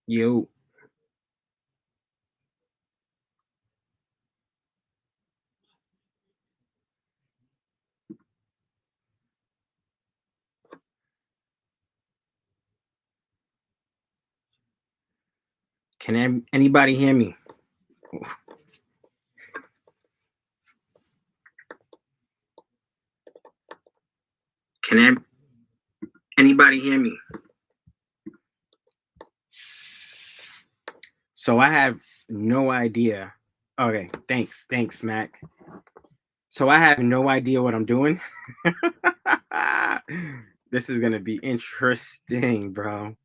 Yo. Can anybody hear me? Can anybody hear me? So I have no idea. Okay, thanks, Mac. So I have no idea what I'm doing. This is gonna be interesting, bro.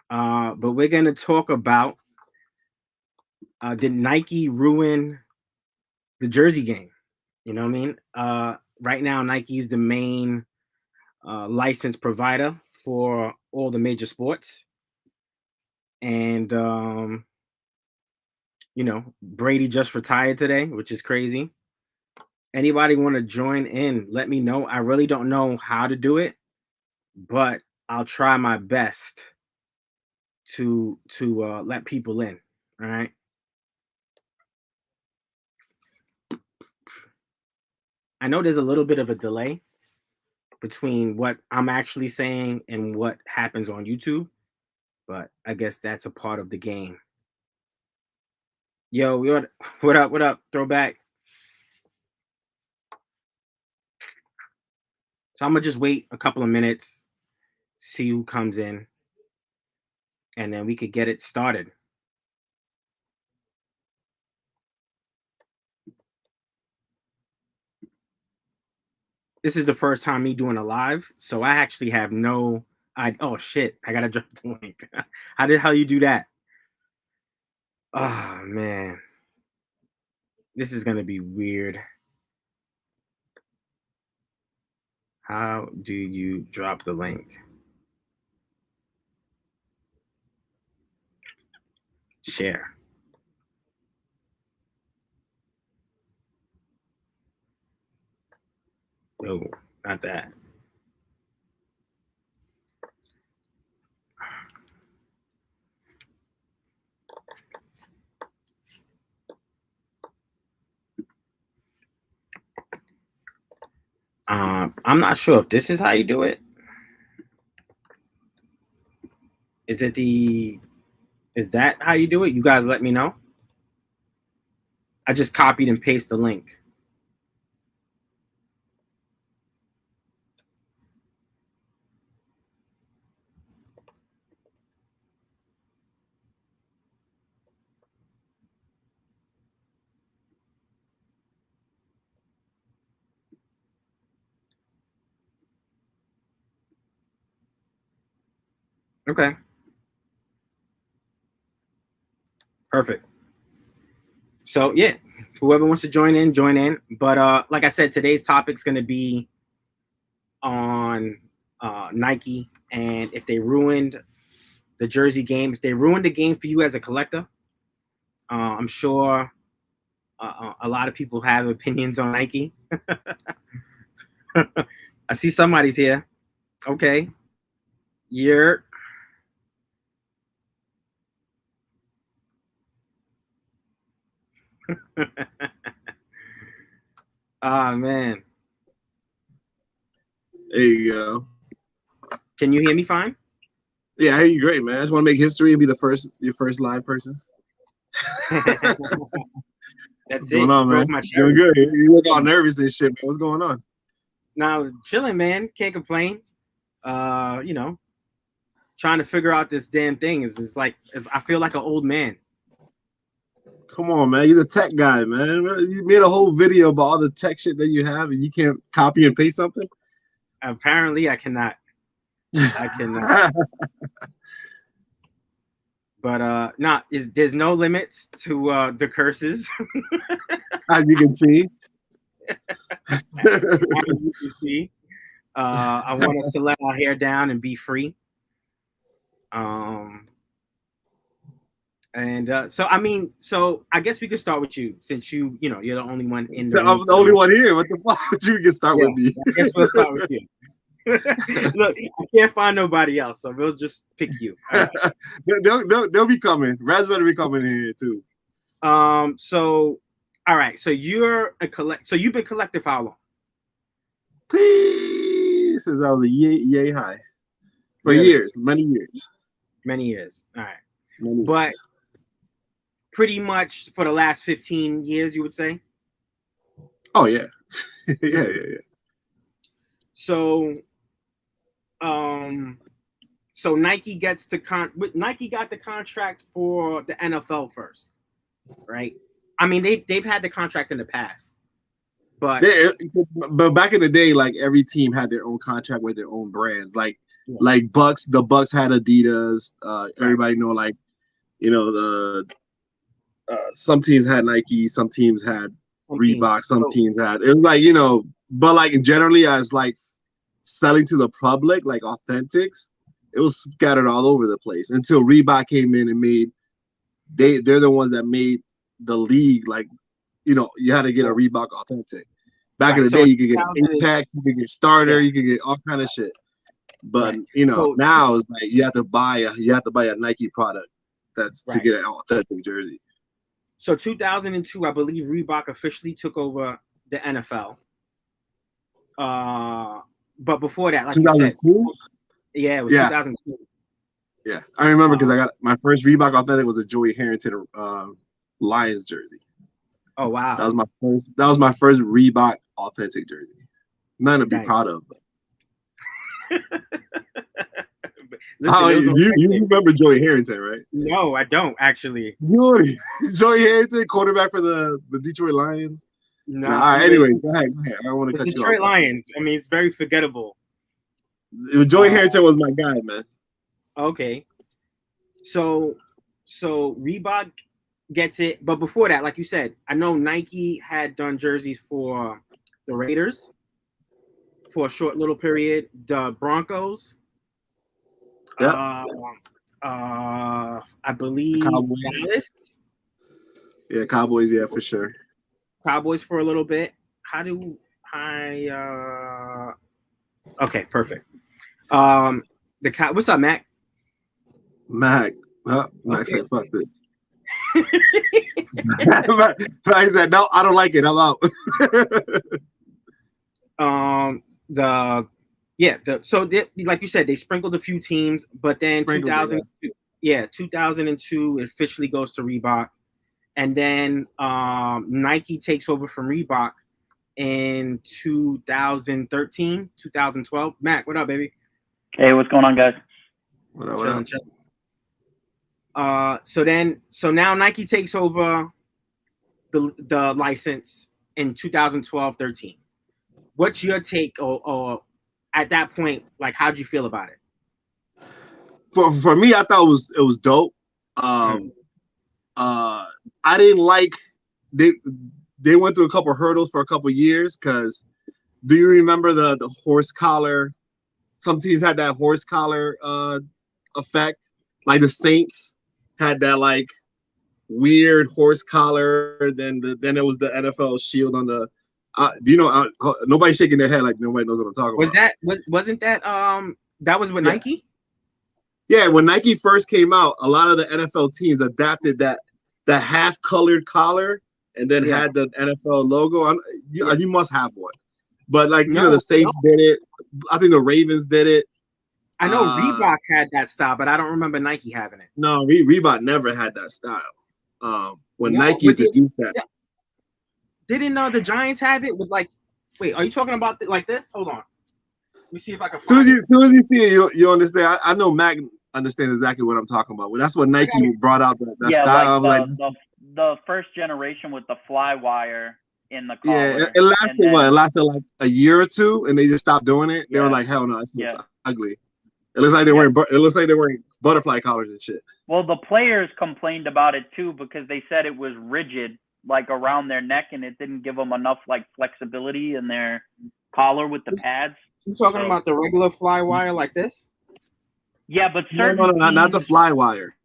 But we're gonna talk about did Nike ruin the jersey game? You know what I mean? Right now, Nike's the main license provider for all the major sports, and Brady just retired today, which is crazy. Anybody want to join in? Let me know. I really don't know how to do it, but I'll try my best to let people in. All right. I know there's a little bit of a delay between what I'm actually saying and what happens on YouTube, but I guess that's a part of the game. Yo, what up? What up? Throwback. So I'm gonna just wait a couple of minutes, see who comes in, and then we could get it started. This is the first time me doing a live, so I actually have no. Oh shit! I gotta drop the link. How the hell you do that? Oh man, this is gonna be weird. How do you drop the link? Share. No, not that. I'm not sure if this is how you do it. Is it the? Is that how you do it? You guys let me know. I just copied and pasted the link. Okay. Perfect. So yeah, whoever wants to join in, join in. But like I said, today's topic's going to be on Nike and if they ruined the jersey game, if they ruined the game for you as a collector. I'm sure a lot of people have opinions on Nike. I see somebody's here. Okay, you're. Ah man, There you go. can you hear me fine? Yeah, I hear you great, man. I just want to make history and be your first live person. That's What's it. going on, Broke man? my Doing cherry. good. You look all nervous and shit, man. What's going on? Now chilling, man. Can't complain. You know, trying to figure out this damn thing is like I feel like an old man. Come on, man. You're the tech guy, man. You made a whole video about all the tech shit that you have, and you can't copy and paste something. Apparently, I cannot. I cannot. But there's no limits to the curses. As you can see. As you can see. I want us to let our hair down and be free. So I guess we could start with you since you're the only one in the So room. I'm the only one here. What the fuck? You can start with me. I guess we'll start with you. Look, I can't find nobody else, so we'll just pick you. All right. They'll be coming. Raz better be coming in here too. So all right. So you're So you've been collective for how long? Please, since I was a yay high. For Really? years, many years. Many years. All right. Many But years. pretty much for the last 15 years, you would say? Oh yeah. yeah. So so Nike got the contract for the NFL first, right? I mean, they've had the contract in the past, but back in the day, like every team had their own contract with their own brands. Like Bucks, the Bucks had Adidas. Everybody know, like, the some teams had Nike, some teams had Reebok, some teams had. It was like, but like generally as like selling to the public, like authentics, it was scattered all over the place until Reebok came in and made. They're the ones that made the league, like, you had to get a Reebok authentic. Back in the day, you could get Impact, you could get Starter, you could get all kind of shit. But now it's like you have to buy a Nike product to get an authentic jersey. So 2002, I believe Reebok officially took over the NFL. But before that, like 2002? You said, it was 2002. Yeah, I remember because I got my first Reebok authentic was a Joey Harrington Lions jersey. Oh wow, that was my first Reebok authentic jersey. Nothing to be proud of. Listen, you remember Joey Harrington, right? No, I don't actually. Joey Harrington, quarterback for the Detroit Lions. No. All right, anyway, go ahead. I don't want to cut you off. Detroit Lions. I mean, it's very forgettable. Joey Harrington was my guy, man. Okay. So Reebok gets it, but before that, like you said, I know Nike had done jerseys for the Raiders for a short little period, the Broncos. Yeah. I believe Dallas. Yeah, Cowboys, yeah, for sure. Cowboys for a little bit. Okay, perfect. What's up, Mac? Mac said, fuck this. I said, no, I don't like it. I'm out. Like you said, they sprinkled a few teams, but then 2002 it officially goes to Reebok, and then Nike takes over from Reebok in 2013, 2012. Mac, what up, baby? Hey, what's going on, guys? What up? So now Nike takes over the license in 2012-13. What's your take, or at that point, like, how'd you feel about it? For me, I thought it was dope. I didn't like they went through a couple of hurdles for a couple of years because do you remember the horse collar? Some teams had that horse collar effect, like the Saints had that like weird horse collar. Then it was the NFL shield on the. Do you know? Nobody's shaking their head like nobody knows what I'm talking about. Wasn't that that was with Nike? Yeah, when Nike first came out, a lot of the NFL teams adapted that half colored collar and then had the NFL logo. You must have one, but like the Saints did it. I think the Ravens did it. I know Reebok had that style, but I don't remember Nike having it. No, Reebok never had that style. When Nike introduced that. Didn't the Giants have it with like? Wait, are you talking about like this? Hold on. Let me see if I can. As soon as you see it, you understand. I know Mac understands exactly what I'm talking about. Well, that's what Nike brought out that style. Like the first generation with the fly wire in the collar. Yeah, it lasted what? It lasted like a year or two, and they just stopped doing it. They were like, "Hell no, it's ugly." It looks like they wearing. It looks like they're wearing butterfly collars and shit. Well, the players complained about it too because they said it was rigid, like around their neck, and it didn't give them enough like flexibility in their collar with the pads. You talking So, about the regular fly wire like this? yeah, but No, certain not the teams. fly wire.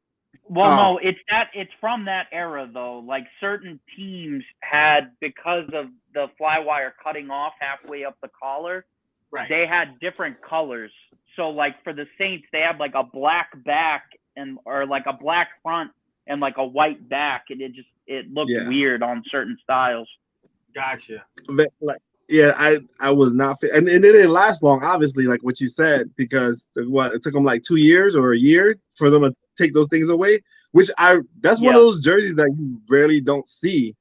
Well, Oh. no, it's from that era though. Like certain teams had, because of the fly wire cutting off halfway up the collar, Right. they had different colors. So like for the Saints, they had like a black back or like a black front and like a white back, and it looked weird on certain styles. Gotcha. Like, yeah, I was not fit, and it didn't last long, obviously, like what you said, because it took them like 2 years or a year for them to take those things away. That's one of those jerseys that you rarely don't see,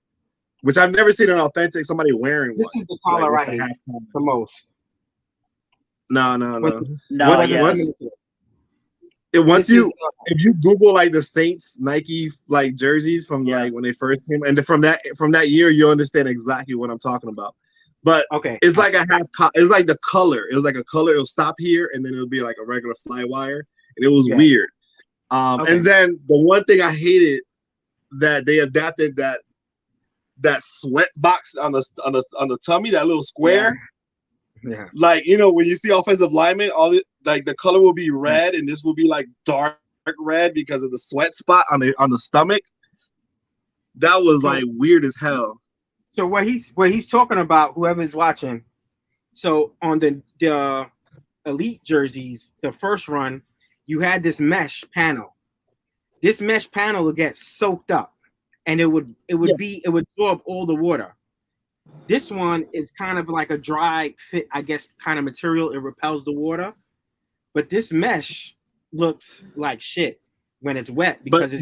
which I've never seen an authentic somebody wearing. This is the collar I hate the most. No. Once If you Google like the Saints Nike like jerseys from like when they first came, and from that year, you'll understand exactly what I'm talking about. But it's like it's like the color. It was like a color. It'll stop here, and then it'll be like a regular fly wire, and it was weird. And then the one thing I hated that they adapted that sweat box on the tummy, that little square. Yeah. Like, when you see offensive linemen, like the color will be red, and this will be like dark red because of the sweat spot on the stomach. That was like weird as hell. So what he's talking about, whoever's watching. So on the elite jerseys, the first run, you had this mesh panel. This mesh panel would get soaked up, and it would absorb all the water. This one is kind of like a dry fit, I guess, kind of material. It repels the water, but this mesh looks like shit when it's wet because the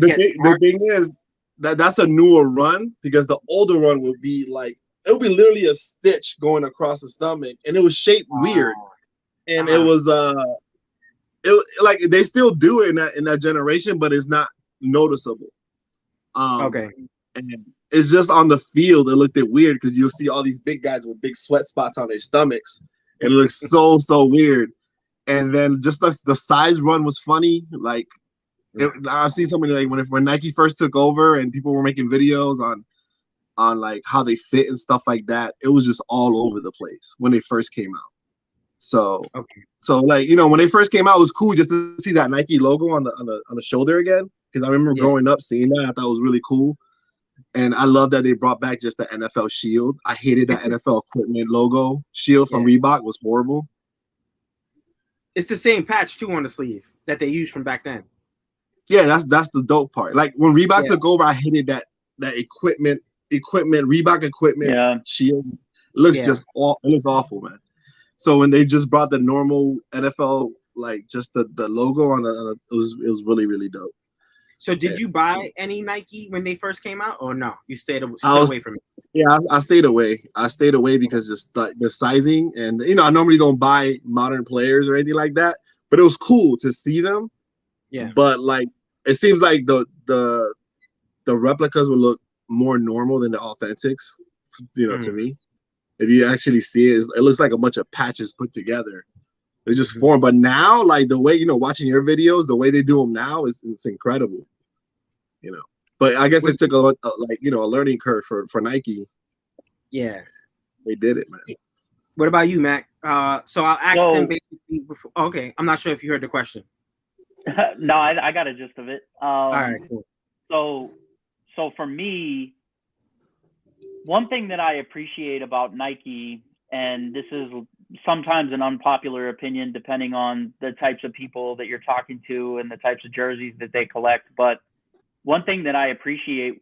thing is that's a newer run, because the older run will be like, it'll be literally a stitch going across the stomach, and it was shaped weird, and it was like they still do it in that generation, but it's not noticeable. And it's just on the field, it looked weird because you'll see all these big guys with big sweat spots on their stomachs. It looks so weird. And then just the size run was funny. Like, I've seen somebody like when Nike first took over and people were making videos on like how they fit and stuff like that. It was just all over the place when they first came out. So like, when they first came out, it was cool just to see that Nike logo on the shoulder again, because I remember growing up seeing that. I thought it was really cool. And I love that they brought back just the NFL shield. I hated that NFL equipment logo shield from Reebok. Was horrible. It's the same patch too on the sleeve that they used from back then. Yeah, that's the dope part. Like when Reebok took over, I hated that equipment Reebok equipment shield. It looks it looks awful, man. So when they just brought the normal NFL, like just the logo on it was really, really dope. So did you buy any Nike when they first came out, or no? You stayed away from it? Yeah, I stayed away. I stayed away because just the sizing, and I normally don't buy modern players or anything like that. But it was cool to see them. Yeah. But like, it seems like the replicas will look more normal than the authentics. To me, if you actually see it, it looks like a bunch of patches put together. They just form. But now, like the way, watching your videos, the way they do them now it's incredible. But I guess it took a learning curve for Nike. Yeah, they did it, man. What about you, Mac? So I'll ask them basically. Okay, I'm not sure if you heard the question. No, I got a gist of it. All right, cool. So for me, one thing that I appreciate about Nike, and this is sometimes an unpopular opinion depending on the types of people that you're talking to and the types of jerseys that they collect, but one thing that I appreciate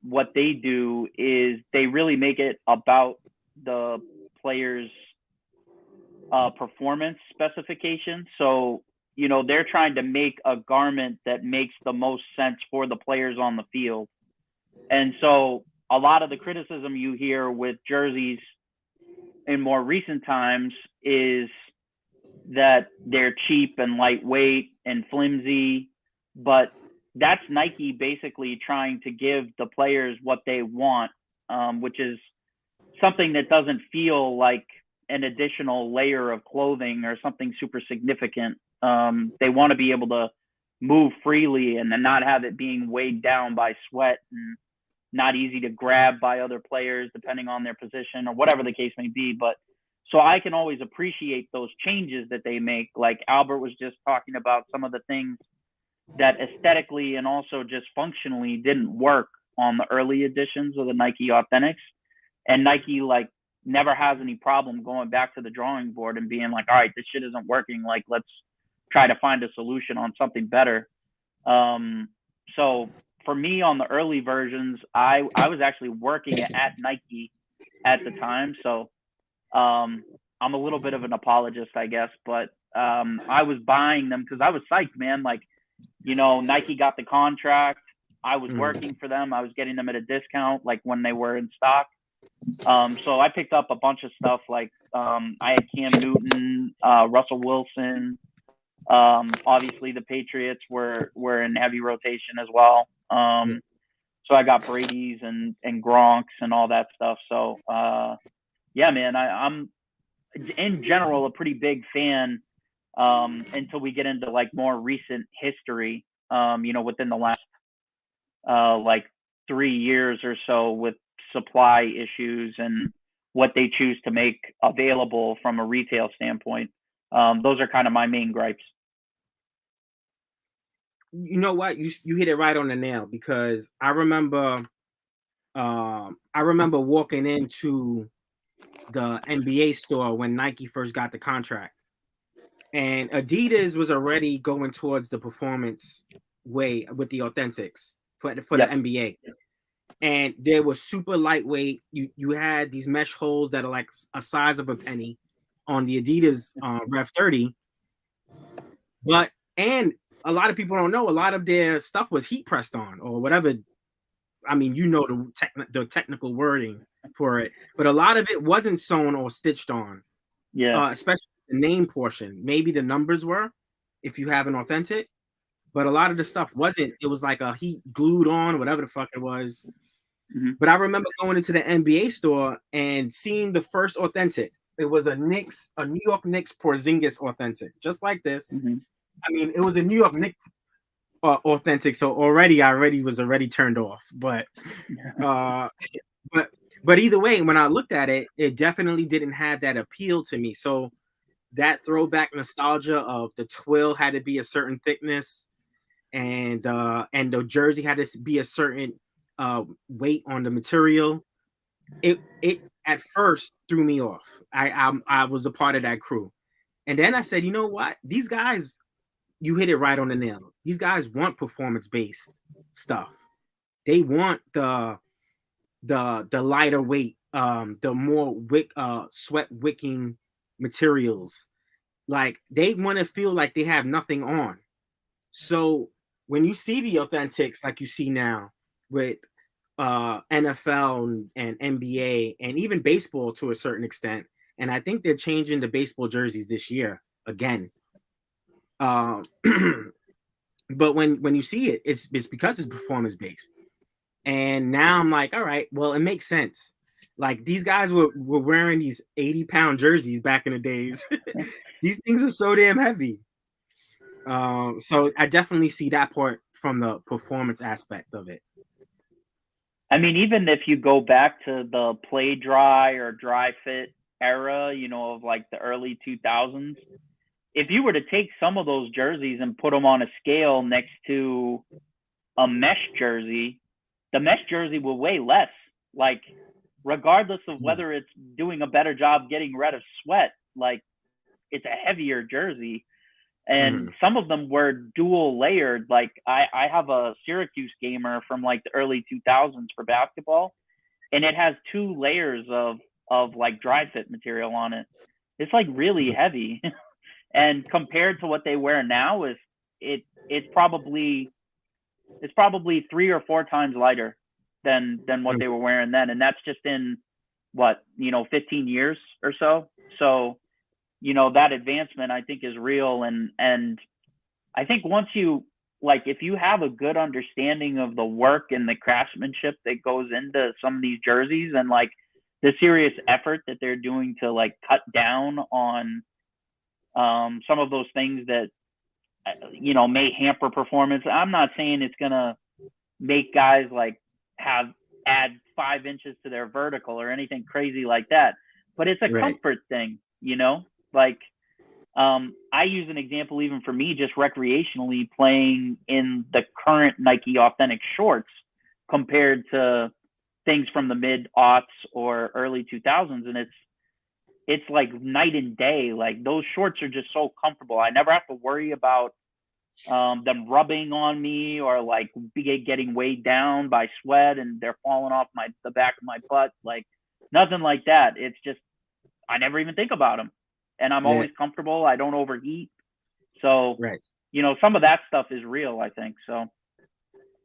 what they do is they really make it about the player's performance specification. So, they're trying to make a garment that makes the most sense for the players on the field. And so a lot of the criticism you hear with jerseys in more recent times is that they're cheap and lightweight and flimsy, but that's Nike basically trying to give the players what they want, which is something that doesn't feel like an additional layer of clothing or something super significant. They want to be able to move freely and then not have it being weighed down by sweat and not easy to grab by other players depending on their position or whatever the case may be. But So I can always appreciate those changes that they make. Like Albert was just talking about some of the things that aesthetically and also just functionally didn't work on the early editions of the Nike Authentics. And Nike like never has any problem going back to the drawing board and being like, all right, this shit isn't working. Like, let's try to find a solution on something better. So for me on the early versions, I was actually working at Nike at the time. So I'm a little bit of an apologist, I guess, but I was buying them because I was psyched, man. Like, you know, Nike got the contract. I was working for them. I was getting them at a discount, like when they were in stock. So I picked up a bunch of stuff like I had Cam Newton, Russell Wilson. Obviously, the Patriots were in heavy rotation as well. So I got Brady's and Gronk's and all that stuff. So yeah, man, I'm in general a pretty big fan until we get into like more recent history. You know, within the last like 3 years or so with supply issues and what they choose to make available from a retail standpoint. Those are kind of my main gripes. You know what? You hit it right on the nail, because I remember walking into the NBA store when Nike first got the contract, and Adidas was already going towards the performance way with the Authentics for the NBA. And they were super lightweight. You had these mesh holes that are like a size of a penny on the Adidas Rev 30. And a lot of people don't know, a lot of their stuff was heat pressed on or whatever. I mean, you know the technical wording for it, but a lot of it wasn't sewn or stitched on. Yeah. Especially the name portion. Maybe the numbers were, if you have an Authentic, but a lot of the stuff wasn't. It was like a heat glued on, whatever the fuck it was. But I remember going into the NBA store and seeing the first Authentic. It was a New York Knicks Porzingis Authentic, just like this. I mean, it was a New York Knicks Authentic, so I was turned off. But but either way, when I looked at it, it definitely didn't have that appeal to me. So that throwback nostalgia of the twill had to be a certain thickness, and the jersey had to be a certain weight on the material. It at first threw me off. I was a part of that crew, and then I said, you know what? These guys, you hit it right on the nail. These guys want performance-based stuff. They want the lighter weight, the more sweat wicking materials. Like, they want to feel like they have nothing on. So when you see the Authentics like you see now with NFL and NBA and even baseball to a certain extent, and I think they're changing the baseball jerseys this year again. But when you see it, it's because it's performance based. And now I'm like, all right, well, it makes sense. Like, these guys were wearing these 80-pound jerseys back in the days. These things are so damn heavy. So I definitely see that part from the performance aspect of it. I mean, even if you go back to the play dry or dry fit era, you know, of like the early 2000s, if you were to take some of those jerseys and put them on a scale next to a mesh jersey, the mesh jersey will weigh less. Like, regardless of whether it's doing a better job getting rid of sweat, like, it's a heavier jersey. And some of them were dual layered. Like, I have a Syracuse gamer from like the early 2000s for basketball, and it has 2 layers of like dry fit material on it. It's like really heavy. And compared to what they wear now, it's probably 3 or 4 times lighter than what they were wearing then. And that's just in 15 years or so. So, you know, that advancement I think is real. And I think once you, like, if you have a good understanding of the work and the craftsmanship that goes into some of these jerseys and like the serious effort that they're doing to like cut down on some of those things that, you know, may hamper performance. I'm not saying it's going to make guys like add 5 inches to their vertical or anything crazy like that, but it's a comfort thing. you know, like I use an example even for me, just recreationally playing in the current Nike Authentic shorts compared to things from the mid aughts or early 2000s, and it's like night and day. Like those shorts are just so comfortable. I never have to worry about them rubbing on me or like getting weighed down by sweat and they're falling off the back of my butt. Like nothing like that. It's just I never even think about them, and I'm always comfortable. I don't overheat. So you know, some of that stuff is real, I think. So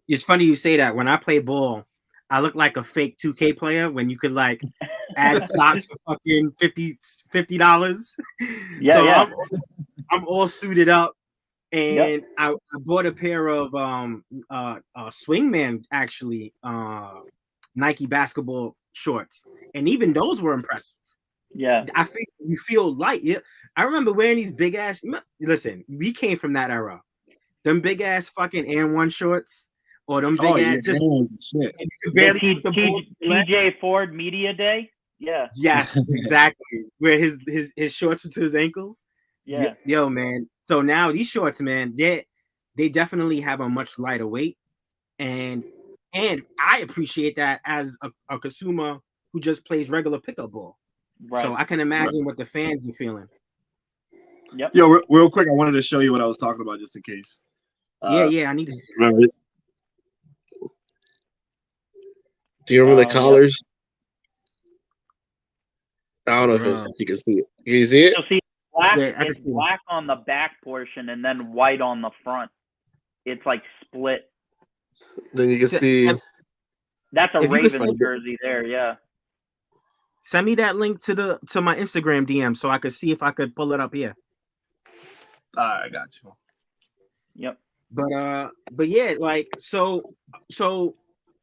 it's funny you say that. When I play ball, I look like a fake 2K player when you could like add socks for fucking $50. Yeah, so yeah. I'm all suited up, and I bought a pair of Swingman actually Nike basketball shorts, and even those were impressive. Yeah, I think you feel light. Yeah, I remember wearing these big ass. Listen, we came from that era. Them big ass fucking N1 shorts, or them big ass just. Shit. And you could barely put the ball TJ Ford Media Day. Yeah. Yes, exactly. Where his shorts were to his ankles. Yeah. Yo, man. So now these shorts, man, they definitely have a much lighter weight, and I appreciate that as a consumer who just plays regular pickup ball. Right. So I can imagine what the fans are feeling. Yep. Yo, real quick, I wanted to show you what I was talking about just in case. Yeah, I need to see. Remember it? Do you remember the collars? Yep. I don't know if you can see it. Can you see it? So see, it's black on the back portion and then white on the front. It's like split. Then you can see. That's a Ravens jersey there, yeah. Send me that link to my Instagram DM so I could see if I could pull it up here. All right, I got you. Yep. But yeah, like so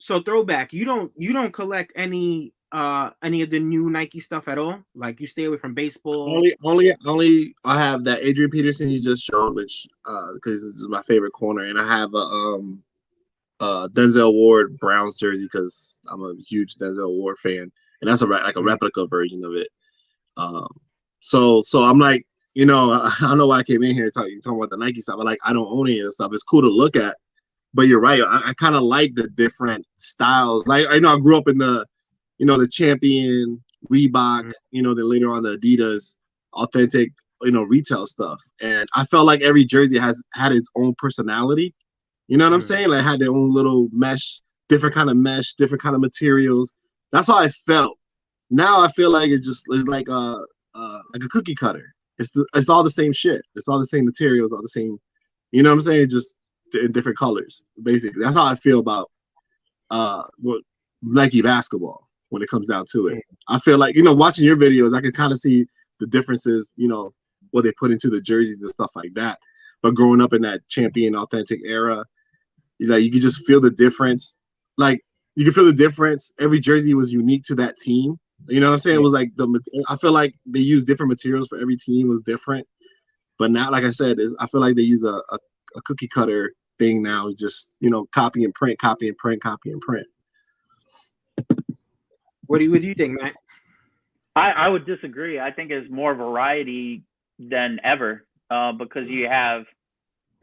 throwback. You don't collect any of the new Nike stuff at all? Like you stay away from baseball? Only I have that Adrian Peterson you just showed, which because it's my favorite corner, and I have a Denzel Ward Browns jersey because I'm a huge Denzel Ward fan, and that's a replica version of it. So I'm like, you know, I don't know why I came in here talking about the Nike stuff, but like I don't own any of the stuff. It's cool to look at, but you're right. I kind of like the different styles. Like I know I grew up in the, you know, the Champion, Reebok, you know, then later on the Adidas, authentic, you know, retail stuff, and I felt like every jersey had its own personality. You know what I'm saying? Like had their own little mesh, different kind of materials. That's how I felt. Now I feel like it's like a cookie cutter. It's all the same shit. It's all the same materials, all the same. You know what I'm saying? Just in different colors. Basically, that's how I feel about Nike basketball when it comes down to it. I feel like, you know, watching your videos, I can kind of see the differences. You know, what they put into the jerseys and stuff like that. But growing up in that Champion authentic era, like you could just feel the difference. Like you can feel the difference. Every jersey was unique to that team. You know what I'm saying? It was like I feel like they use different materials for every team was different. But now, like I said, I feel like they use a cookie cutter thing now. Just, you know, copy and print. What do you think, Matt? I would disagree. I think it's more variety than ever because you have,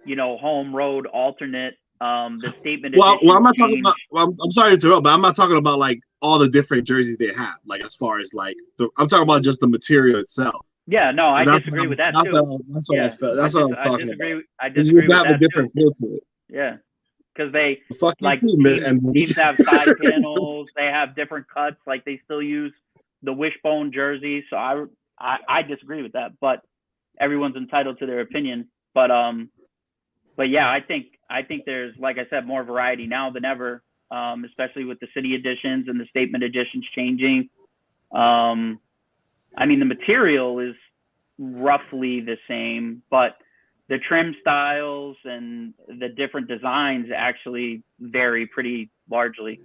you know, home, road, alternate. The statement. Well, I'm not talking about. Well, I'm sorry to interrupt, but I'm not talking about like all the different jerseys they have. Like as far as like, I'm talking about just the material itself. Yeah, no, I disagree with that too. That's what I felt. That's what I'm talking about. I disagree with that a different feel to it. Yeah, because they like teams have side panels. They have different cuts. Like they still use the wishbone jersey. So I disagree with that. But everyone's entitled to their opinion. But yeah, I think there's, like I said, more variety now than ever, especially with the city editions and the statement editions changing. I mean, the material is roughly the same, but the trim styles and the different designs actually vary pretty largely.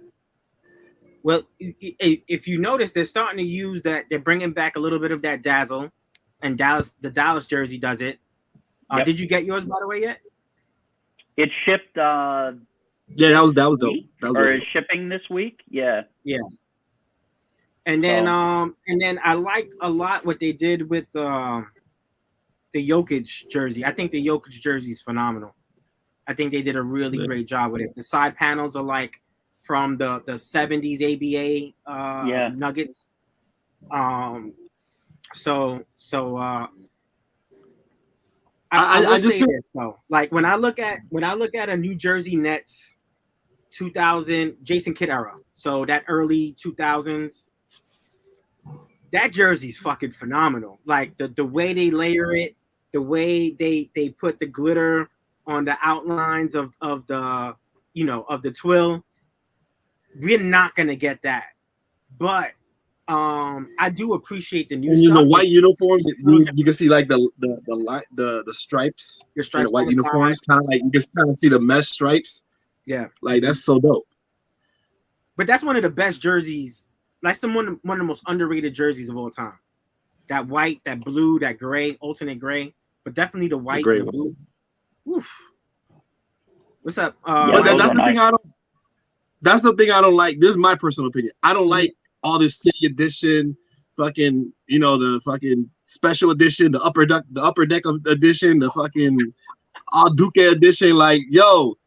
Well, if you notice, they're starting to use that. They're bringing back a little bit of that dazzle, and the Dallas jersey does it. Yep. Did you get yours, by the way, yet? It shipped. Yeah, that was dope. Is shipping this week? Yeah. Yeah. And then I liked a lot what they did with the Jokic jersey. I think the Jokic jersey is phenomenal. I think they did a really great job with it. The side panels are like from the 70s ABA Nuggets. I just say this though. Like when I look at a New Jersey Nets 2000 Jason Kidd era, so that early 2000s, that jersey's fucking phenomenal. Like the way they layer it, the way they put the glitter on the outlines of the of the twill. We're not gonna get that, but I do appreciate the new and stuff. The white uniforms, you can see like the stripes, your stripes, the white uniforms, kind of like you can kind of see the mesh stripes. Yeah, like that's so dope. But that's one of the best jerseys. That's one of the most underrated jerseys of all time. That white, that blue, that gray, alternate gray, but definitely the white and the blue. Oof. What's up? But that's the thing I don't. That's the thing I don't like. This is my personal opinion. I don't like all this city edition, fucking, the fucking special edition, the upper deck edition, the fucking All Duke edition. Like, yo,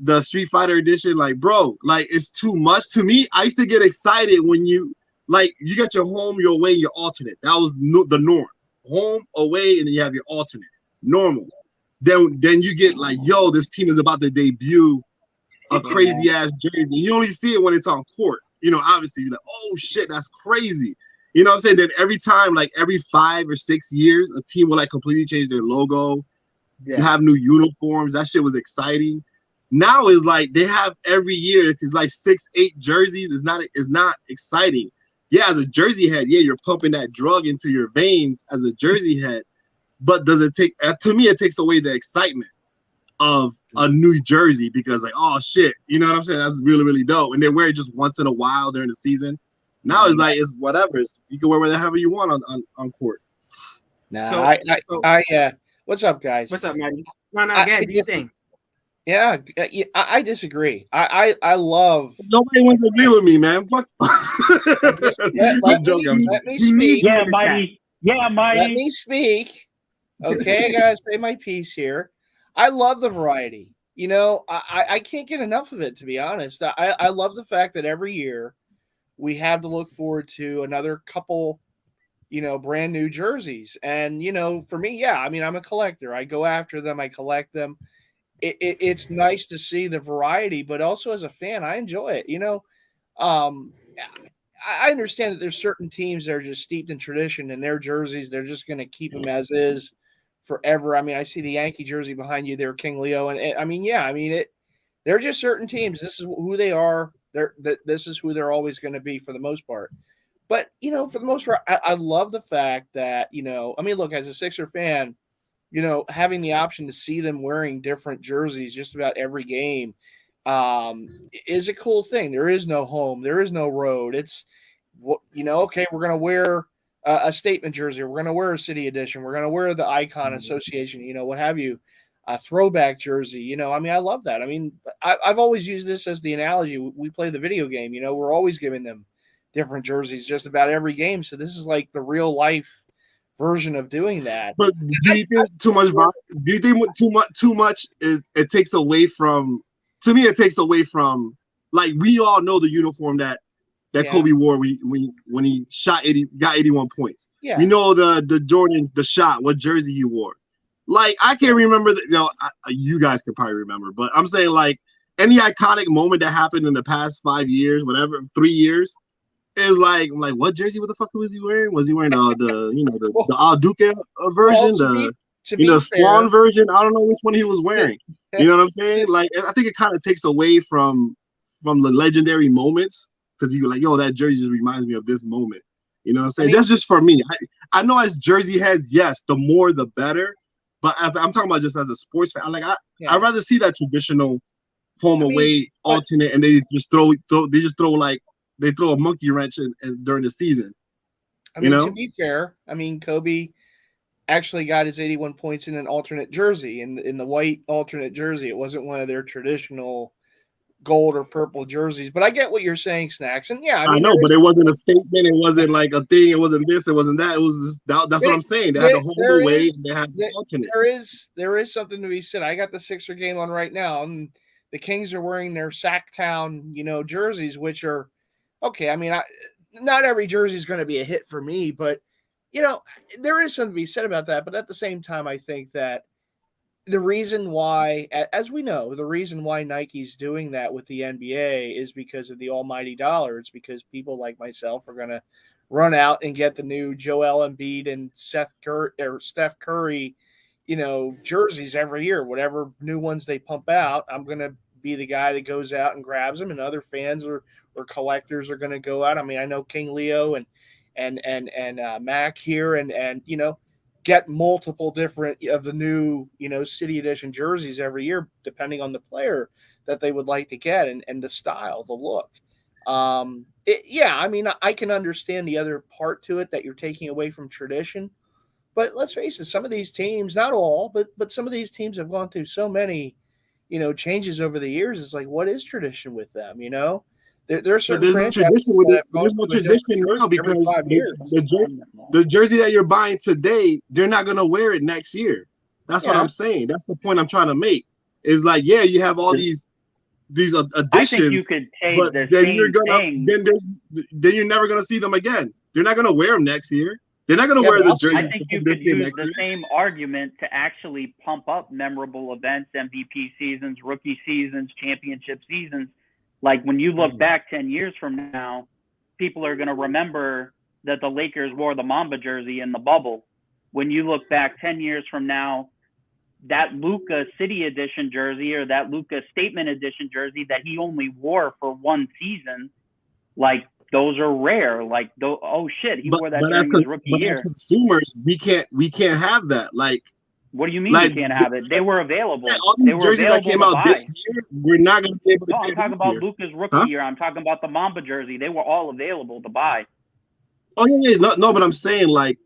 the Street Fighter edition. Like, bro, like it's too much to me. I used to get excited when you got your home, your away, your alternate. That was the norm. Home, away, and then you have your alternate. Normal. Then you get like, yo, this team is about to debut a crazy ass jersey. You only see it when it's on court. Obviously you're like, oh shit, that's crazy. You know what I'm saying? Then every time, like every 5 or 6 years, a team will like completely change their logo. You have new uniforms. That shit was exciting. Now is like they have every year because like 6-8 jerseys is not exciting. Yeah, as a jersey head, yeah, you're pumping that drug into your veins as a jersey head. But does it take? To me, it takes away the excitement of a new jersey because like, oh shit, you know what I'm saying? That's really, really dope. And they wear it just once in a while during the season. Now it's like it's whatever. You can wear whatever you want on court. No, what's up, guys? What's up, Matty? No, again, do you think? Yeah, I disagree. I love. Nobody wants to agree with me, man. Fuck. Let me speak. Yeah, Mighty. Let me speak. Okay, I gotta say my piece here. I love the variety. I can't get enough of it, to be honest. I love the fact that every year we have to look forward to another couple, brand new jerseys. And, for me, yeah, I mean, I'm a collector. I go after them. I collect them. It's nice to see the variety, but also as a fan, I enjoy it. I understand that there's certain teams that are just steeped in tradition and their jerseys, they're just going to keep them as is forever. I mean, I see the Yankee jersey behind you there, King Leo. And they're just certain teams. This is who they are. This is who they're always going to be for the most part. But, for the most part, I love the fact that, look, as a Sixer fan, having the option to see them wearing different jerseys just about every game is a cool thing. There is no home. There is no road. It's, okay, we're going to wear a statement jersey. We're going to wear a city edition. We're going to wear the icon association, what have you, a throwback jersey. I love that. I mean, I've always used this as the analogy. We play the video game, we're always giving them different jerseys just about every game. So this is like the real life version of doing that. But do you think too much? Do you think too much is it takes away from? To me, it takes away from like we all know the uniform that Kobe wore when he got 81 points. Yeah. We know the Jordan shot, what jersey he wore. Like I can't remember you guys can probably remember, but I'm saying like any iconic moment that happened in the past 5 years, whatever, 3 years. Is like I'm like, what jersey? What the fuck was he wearing? Was he wearing the All Duke version, the Swan version? I don't know which one he was wearing. You know what I'm saying? Like, I think it kind of takes away from the legendary moments because you're like, yo, that jersey just reminds me of this moment. You know what I'm saying? That's just for me. I know as jersey heads, yes, the more the better. But I'm talking about just as a sports fan. I'd rather see that traditional home away alternate, and they just throw they throw a monkey wrench during the season. To be fair, Kobe actually got his 81 points in an alternate jersey, in the white alternate jersey. It wasn't one of their traditional gold or purple jerseys. But I get what you're saying, Snacks. And yeah, I know, but it wasn't a statement. It wasn't like a thing. It wasn't this. It wasn't that. It was just that's what I'm saying. They had the home away. And they had the alternate. There is something to be said. I got the Sixer game on right now, and the Kings are wearing their Sacktown, jerseys, which are okay. I mean, not every jersey is going to be a hit for me, but there is something to be said about that. But at the same time, I think that the reason why, as we know, the reason why Nike's doing that with the NBA is because of the almighty dollar. It's because people like myself are going to run out and get the new Joel Embiid and Steph Curry, jerseys every year. Whatever new ones they pump out, I'm going to be the guy that goes out and grabs them, and other fans or collectors are going to go out. I mean, I know King Leo and Mac here, and get multiple different of the new, city edition jerseys every year, depending on the player that they would like to get and the style, the look. I mean, I can understand the other part to it that you're taking away from tradition, but let's face it, some of these teams, not all, but some of these teams have gone through so many, changes over the years. It's like, what is tradition with them? There are certain franchises there's no tradition now because the jersey that you're buying today, they're not going to wear it next year. That's what I'm saying. That's the point I'm trying to make. Is like, yeah, you have all these additions. I think you could take the same thing. Then you're never going to see them again. They're not going to wear them next year. They're not going to wear the jersey. I think you could use the same argument to actually pump up memorable events, MVP seasons, rookie seasons, championship seasons. Like when you look back 10 years from now, people are going to remember that the Lakers wore the Mamba jersey in the bubble. When you look back 10 years from now, that Luka City Edition jersey or that Luka Statement Edition jersey that he only wore for one season, like those are rare. Like, oh shit, he wore that during his rookie year. As consumers, we can't have that. Like, what do you mean you can't have it? They were available. All these jerseys that came out this year, we're not going to be able to. No, I'm talking about Luka's rookie year. I'm talking about the Mamba jersey. They were all available to buy. Oh yeah. No, but I'm saying like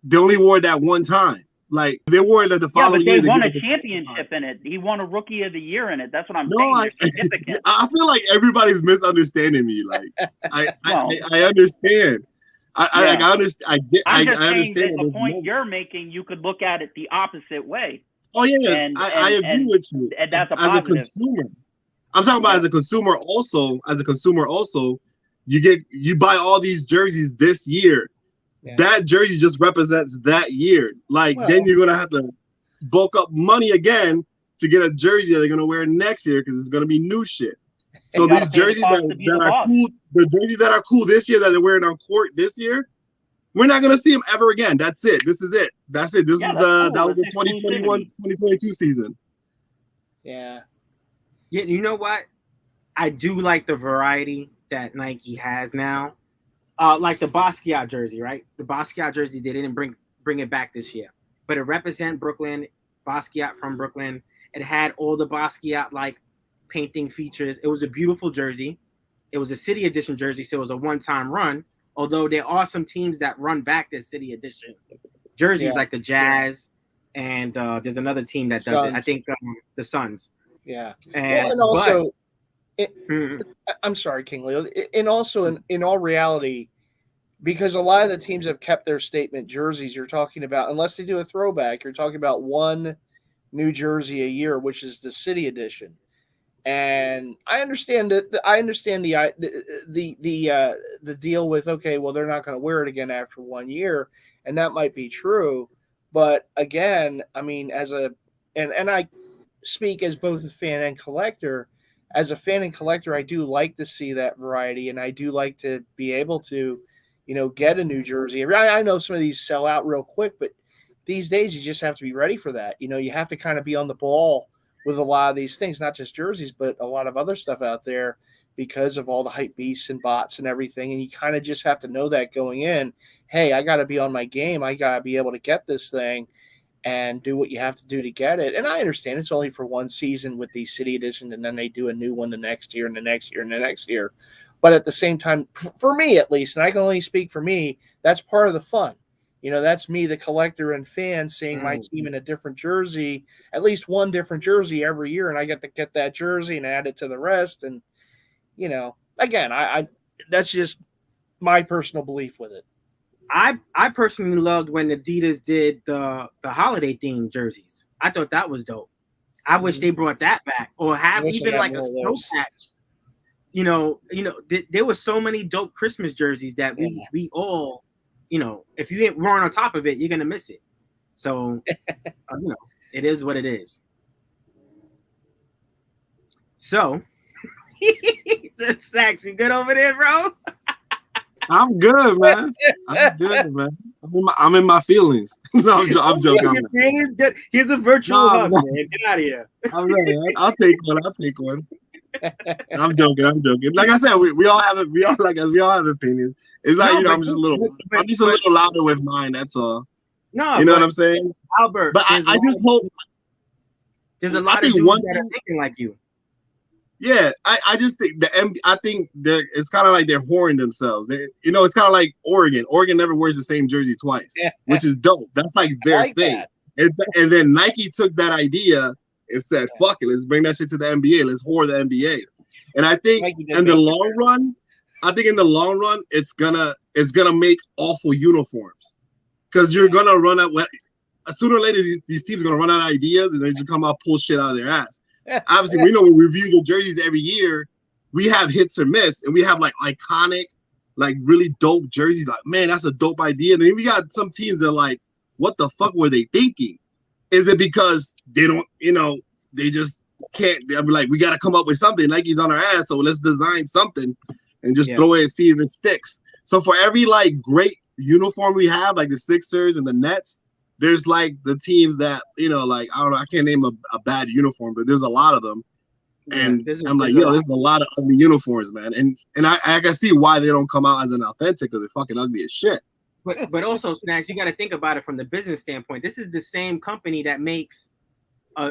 they only wore it that one time. Like they wore it the following year. Yeah, but they won a championship in it. He won a Rookie of the Year in it. That's what I'm saying. Significant. I feel like everybody's misunderstanding me. Like I understand. I understand. I'm just saying that the point you're making, you could look at it the opposite way. Oh yeah, I agree with you. And that's a positive. As a consumer, I'm talking about as a consumer also. As a consumer also, you buy all these jerseys this year. Yeah. That jersey just represents that year. Then you're gonna have to bulk up money again to get a jersey that they're gonna wear next year because it's gonna be new shit. So these jerseys that are cool, the jerseys that are cool this year that they're wearing on court this year, we're not gonna see them ever again. That's it. This is it. That's it. This is that was the 2021-2022 season. Yeah. Yeah, you know what? I do like the variety that Nike has now. Like the Basquiat jersey, right? The Basquiat jersey, they didn't bring it back this year, but it represents Brooklyn, Basquiat from Brooklyn. It had all the Basquiat like painting features. It was a beautiful jersey. It was a city edition jersey, so it was a one-time run. Although there are some teams that run back their city edition jerseys, like the Jazz, and there's another team that does it. I think the Suns. Yeah, and also. I'm sorry, King Leo. And also, in all reality, because a lot of the teams have kept their statement jerseys, you're talking about, unless they do a throwback, you're talking about one new jersey a year, which is the city edition. And I understand that. I understand the deal with, okay, well, they're not going to wear it again after 1 year, and that might be true. But again, I mean, and I speak as both a fan and collector. As a fan and collector, I do like to see that variety, and I do like to be able to, get a new jersey. I know some of these sell out real quick, but these days you just have to be ready for that. You have to kind of be on the ball with a lot of these things, not just jerseys, but a lot of other stuff out there because of all the hype beasts and bots and everything. And you kind of just have to know that going in. Hey, I got to be on my game. I got to be able to get this thing and do what you have to do to get it. And I understand it's only for one season with the city edition, and then they do a new one the next year and the next year and the next year. But at the same time, for me at least, and I can only speak for me, that's part of the fun. That's me, the collector and fan, seeing my team in a different jersey, at least one different jersey every year, and I get to get that jersey and add it to the rest. And again, I that's just my personal belief with it. I personally loved when Adidas did the holiday themed jerseys. I thought that was dope. I wish they brought that back, or have even like a snow patch. There were so many dope Christmas jerseys that we all, if you weren't on top of it, you're gonna miss it. So, it is what it is. So, Snacks, you good over there, bro? I'm good, man. I'm good, man. I'm in my feelings. No, I'm joking. Here's a virtual hug, man. Get out of here. All right, I'll take one. I'm joking. Like I said, we all have opinions. It's like I'm just a little louder with mine. That's all. No, you know what I'm saying, Albert. But I just hope there's a lot of dudes that are thinking like you. Yeah, I just think it's kind of like they're whoring themselves. It's kind of like Oregon. Oregon never wears the same jersey twice, which is dope. That's like their thing. And then Nike took that idea and said, "Fuck it, let's bring that shit to the NBA. Let's whore the NBA." And I think in the long run, it's gonna make awful uniforms because you're gonna run out. Sooner or later, these teams are gonna run out of ideas and they just come out pull shit out of their ass. Obviously, we know we review the jerseys every year. We have hits or miss, and we have like iconic, like really dope jerseys. Like, man, that's a dope idea. And then we got some teams that are like, what the fuck were they thinking? Is it because they don't, they just can't? They'll be like, we got to come up with something. Nike's on our ass, so let's design something and just throw it and see if it sticks. So for every like great uniform we have, like the Sixers and the Nets, there's like the teams that, like, I don't know, I can't name a bad uniform, but there's a lot of them. And I'm like, there's a lot of ugly uniforms, man. And I can see why they don't come out as an authentic, because they're fucking ugly as shit. But also, Snacks, you got to think about it from the business standpoint. This is the same company that makes a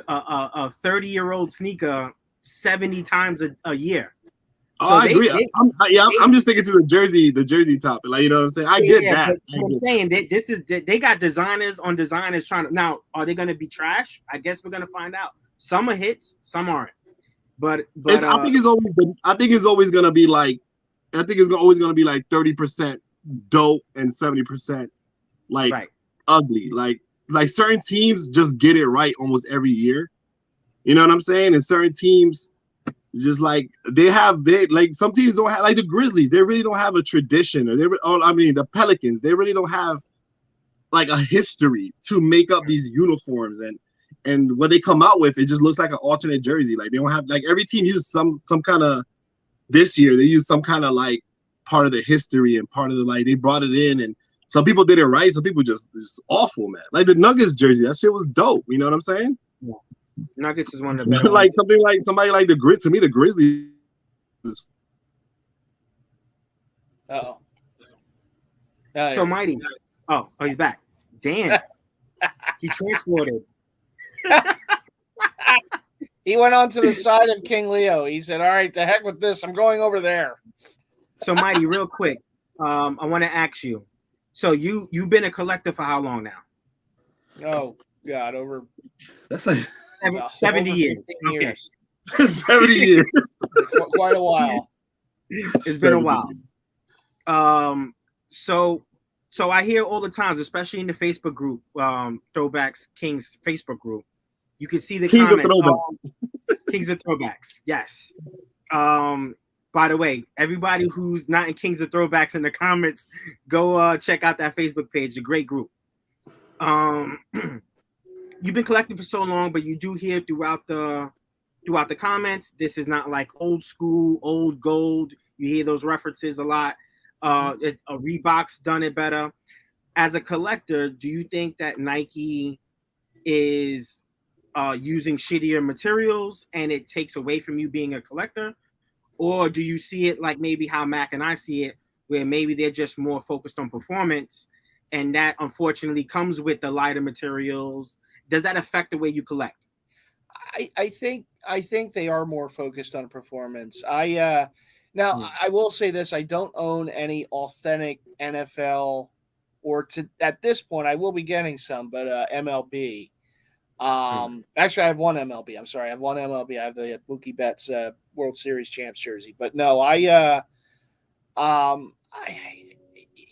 30-year-old sneaker 70 times a year. Oh, I agree. I'm just thinking to the jersey topic. Like, you know what I'm saying? I get that. I'm saying they got designers on designers trying to. Now, are they going to be trash? I guess we're going to find out. Some are hits, some aren't. But I think it's always going to be like 30% dope and 70% like ugly. Like certain teams just get it right almost every year. You know what I'm saying? And certain teams, just like some teams don't have, like the Grizzlies, they really don't have a tradition, or the Pelicans, they really don't have like a history to make up these uniforms, and what they come out with, it just looks like an alternate jersey. Like they don't have, like, every team uses some kind of, this year they use some kind of like part of the history and part of the, like, they brought it in, and some people did it right, some people just awful, man. Like the Nuggets jersey, that shit was dope. You know what I'm saying? Yeah. Nuggets is one of the better like ones. Somebody like the Grizz. To me, the Grizzlies is. Oh. So Mighty. Oh, he's back. Damn. He transported. He went on to the side of King Leo. He said, "All right, the heck with this. I'm going over there." So Mighty, real quick, I want to ask you. So you've been a collector for how long now? Oh God, over. That's like 70 years. Okay. 70 years. Quite a while. It's been a while. So I hear all the times, especially in the Facebook group, Throwbacks Kings Facebook group, you can see the Kings comments. Of Kings of Throwbacks, yes. By the way, everybody who's not in Kings of Throwbacks in the comments, go check out that Facebook page. A great group. You've been collecting for so long, but you do hear throughout the comments, this is not like old school, old gold. You hear those references a lot. Reebok's done it better. As a collector, do you think that Nike is using shittier materials and it takes away from you being a collector? Or do you see it like maybe how Mac and I see it, where maybe they're just more focused on performance, and that unfortunately comes with the lighter materials? Does that affect the way you collect? I think they are more focused on performance. I will say this: I don't own any authentic NFL or at this point, I will be getting some, but MLB. Actually, I have one MLB. I'm sorry, I have one MLB. I have the Mookie Betts World Series champs jersey. But no, and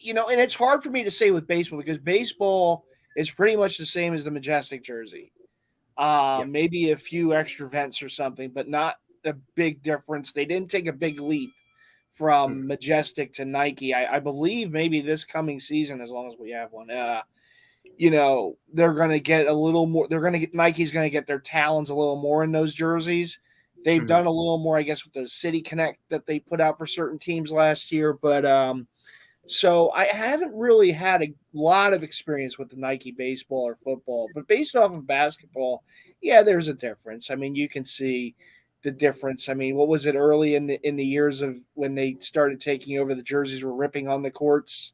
it's hard for me to say with baseball because baseball is pretty much the same as the Majestic jersey. Maybe a few extra vents or something, but not a big difference. They didn't take a big leap from Majestic to Nike. I believe maybe this coming season, as long as we have one, they're going to get a little more. Nike's going to get their talons a little more in those jerseys. They've done a little more, I guess, with the City Connect that they put out for certain teams last year. But so I haven't really had a lot of experience with the Nike baseball or football. But based off of basketball, yeah, there's a difference. I mean, you can see the difference. I mean, what was it early in the years of when they started taking over, the jerseys were ripping on the courts,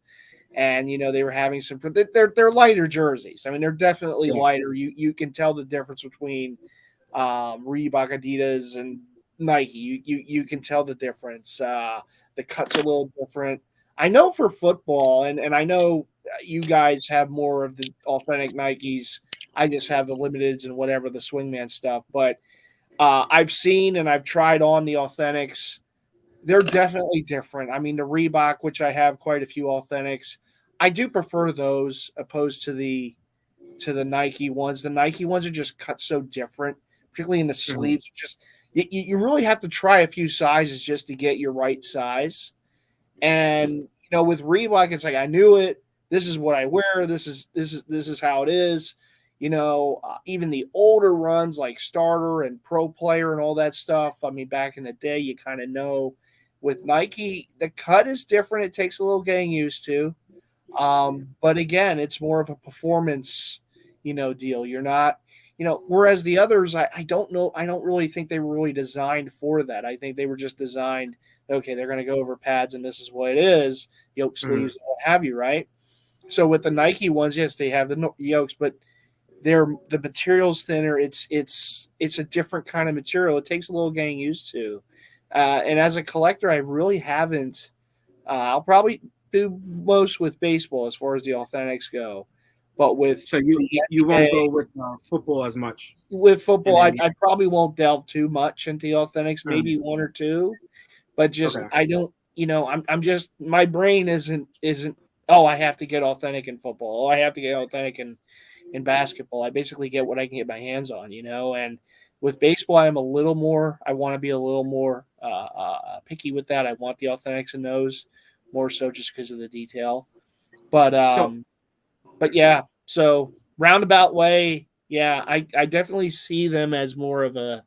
and they were having some. They're lighter jerseys. I mean, they're definitely lighter. You can tell the difference between Reebok, Adidas, and Nike. You can tell the difference. The cut's a little different. I know for football, and I know you guys have more of the authentic Nikes. I just have the limiteds and whatever, the swingman stuff. But I've seen and I've tried on the authentics. They're definitely different. I mean, the Reebok, which I have quite a few authentics, I do prefer those opposed to the Nike ones. The Nike ones are just cut so different, particularly in the sleeves. Just you really have to try a few sizes just to get your right size. And with Reebok, it's like I knew it. This is what I wear. This is how it is. Even the older runs like Starter and Pro Player and all that stuff. I mean, back in the day, you kind of know. With Nike, the cut is different. It takes a little getting used to. But again, it's more of a performance, deal. You're not, whereas the others, I don't know. I don't really think they were really designed for that. I think they were just designed, okay, they're going to go over pads and this is what it is, yoke sleeves and what have you, right? So with the Nike ones, yes, they have the yokes, but the material's thinner. It's a different kind of material. It takes a little getting used to. And as a collector, I really haven't. I'll probably do most with baseball as far as the authentics go, but with you won't go with football as much. With football, I probably won't delve too much into the authentics. Maybe one or two, but just I don't. I'm just my brain isn't. Oh, I have to get authentic in football. Oh, I have to get authentic in basketball. I basically get what I can get my hands on. And with baseball, I want to be a little more picky with that. I want the authentics in those more so just because of the detail. But yeah, so roundabout way, yeah, I definitely see them as more of a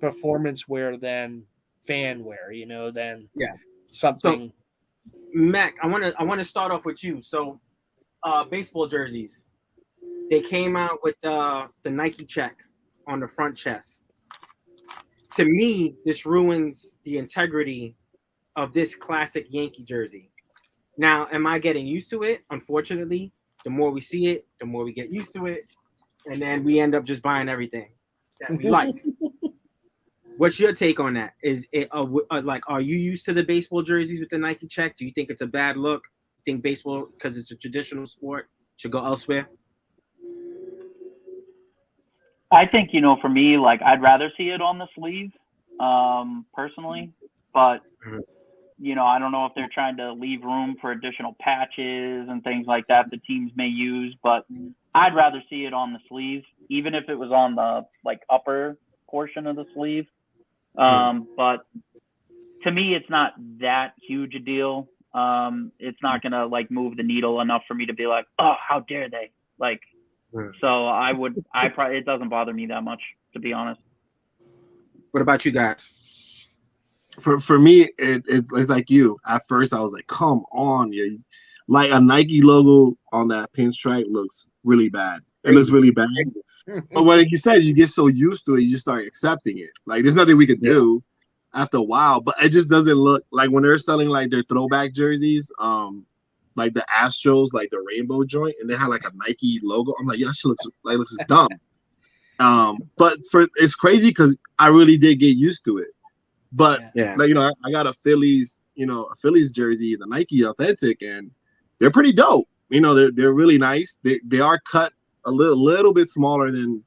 performance wear than fan wear, than something. So, Mac, I want to start off with you. So, baseball jerseys, they came out with the Nike check on the front chest. To me, this ruins the integrity of this classic Yankee jersey. Now, am I getting used to it? Unfortunately, the more we see it, the more we get used to it, and then we end up just buying everything that we like. What's your take on that? Is it are you used to the baseball jerseys with the Nike check? Do you think it's a bad look? You think baseball, because it's a traditional sport, should go elsewhere? I think, for me, I'd rather see it on the sleeve, personally, but, I don't know if they're trying to leave room for additional patches and things like that the teams may use, but I'd rather see it on the sleeve, even if it was on the, upper portion of the sleeve. But to me, it's not that huge a deal. It's not going to, move the needle enough for me to be like, oh, how dare they? So it doesn't bother me that much, to be honest. What about you guys? For me, it's like you. At first, I was like, come on, yeah. Like a Nike logo on that pinstripe looks really bad. It looks really bad. But like you said, you get so used to it, you just start accepting it. There's nothing we could do after a while, but it just doesn't look like when they're selling their throwback jerseys, like the Astros, the rainbow joint, and they had a Nike logo. I'm like, yeah, that shit looks dumb. But it's crazy because I really did get used to it. But I got a Phillies jersey, the Nike Authentic, and they're pretty dope. they're really nice. They are cut a little bit smaller than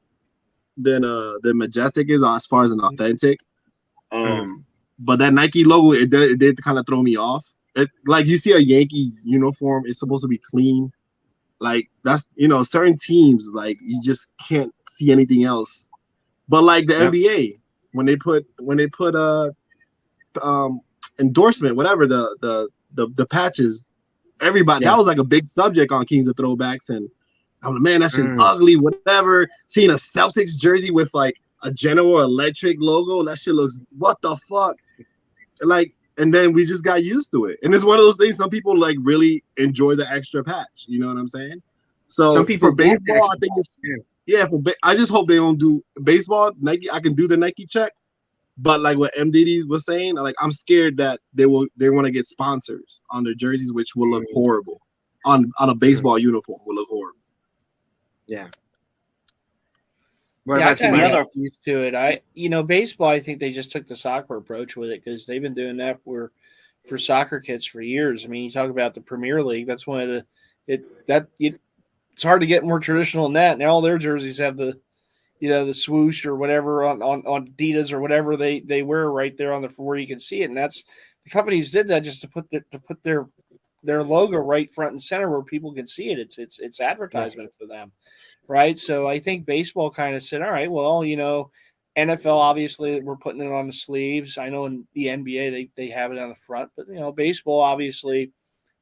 Majestic is as far as an authentic. But that Nike logo, it did kind of throw me off. Like you see a Yankee uniform, it's supposed to be clean. Like that's certain teams, like you just can't see anything else. But like the NBA, when they put endorsement, whatever the patches, everybody that was like a big subject on Kings of Throwbacks, and I'm like, man, that's just ugly. Whatever. Seeing a Celtics jersey with like a General Electric logo, that shit looks what the fuck. Like, and then we just got used to it. And it's one of those things. Some people like really enjoy the extra patch. You know what I'm saying? So some people for baseball, I think it's I just hope they don't do baseball. Nike, I can do the Nike check, but like what MDD was saying, like I'm scared that they want to get sponsors on their jerseys, which will look horrible on a baseball uniform. Will look horrible. Yeah. I kind of got used to it. Baseball, I think they just took the soccer approach with it because they've been doing that for soccer kits for years. I mean, you talk about the Premier League. That's one of it's hard to get more traditional than that. And all their jerseys have the swoosh or whatever on Adidas or whatever they wear right there on where you can see it. And that's the companies did that just to put their logo right front and center where people can see it. It's advertisement for them. Right. So I think baseball kind of said, all right, well, NFL, obviously we're putting it on the sleeves. I know in the NBA, they have it on the front, but baseball, obviously,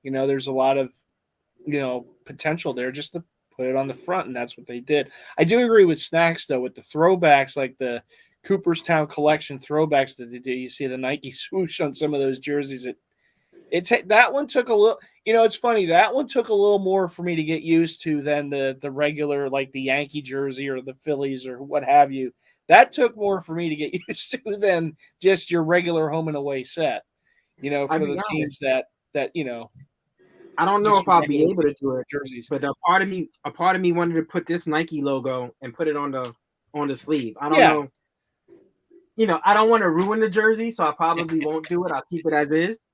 there's a lot of, potential there just to put it on the front. And that's what they did. I do agree with Snacks though, with the throwbacks, like the Cooperstown collection throwbacks that they do. You see the Nike swoosh on some of those jerseys. That one took a little, it's funny. That one took a little more for me to get used to than the regular, like the Yankee jersey or the Phillies or what have you. That took more for me to get used to than just your regular home and away set, for the teams that. I don't know if I'll be able to do it, jerseys, but a part of me wanted to put this Nike logo and put it on the sleeve. I don't know. I don't want to ruin the jersey, so I probably won't do it. I'll keep it as is.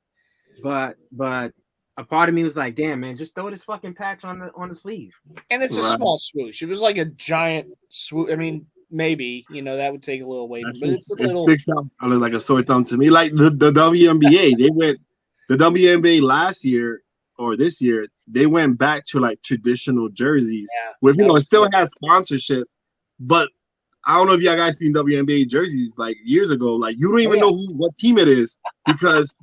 But a part of me was like, damn, man, just throw this fucking patch on the sleeve. And it's a small swoosh. It was like a giant swoosh. I mean, maybe, that would take a little away from it. It sticks out like a sore thumb to me. Like the WNBA, the WNBA last year or this year, they went back to like traditional jerseys with, it still has sponsorship, but I don't know if y'all guys seen WNBA jerseys like years ago. Like you don't even know what team it is because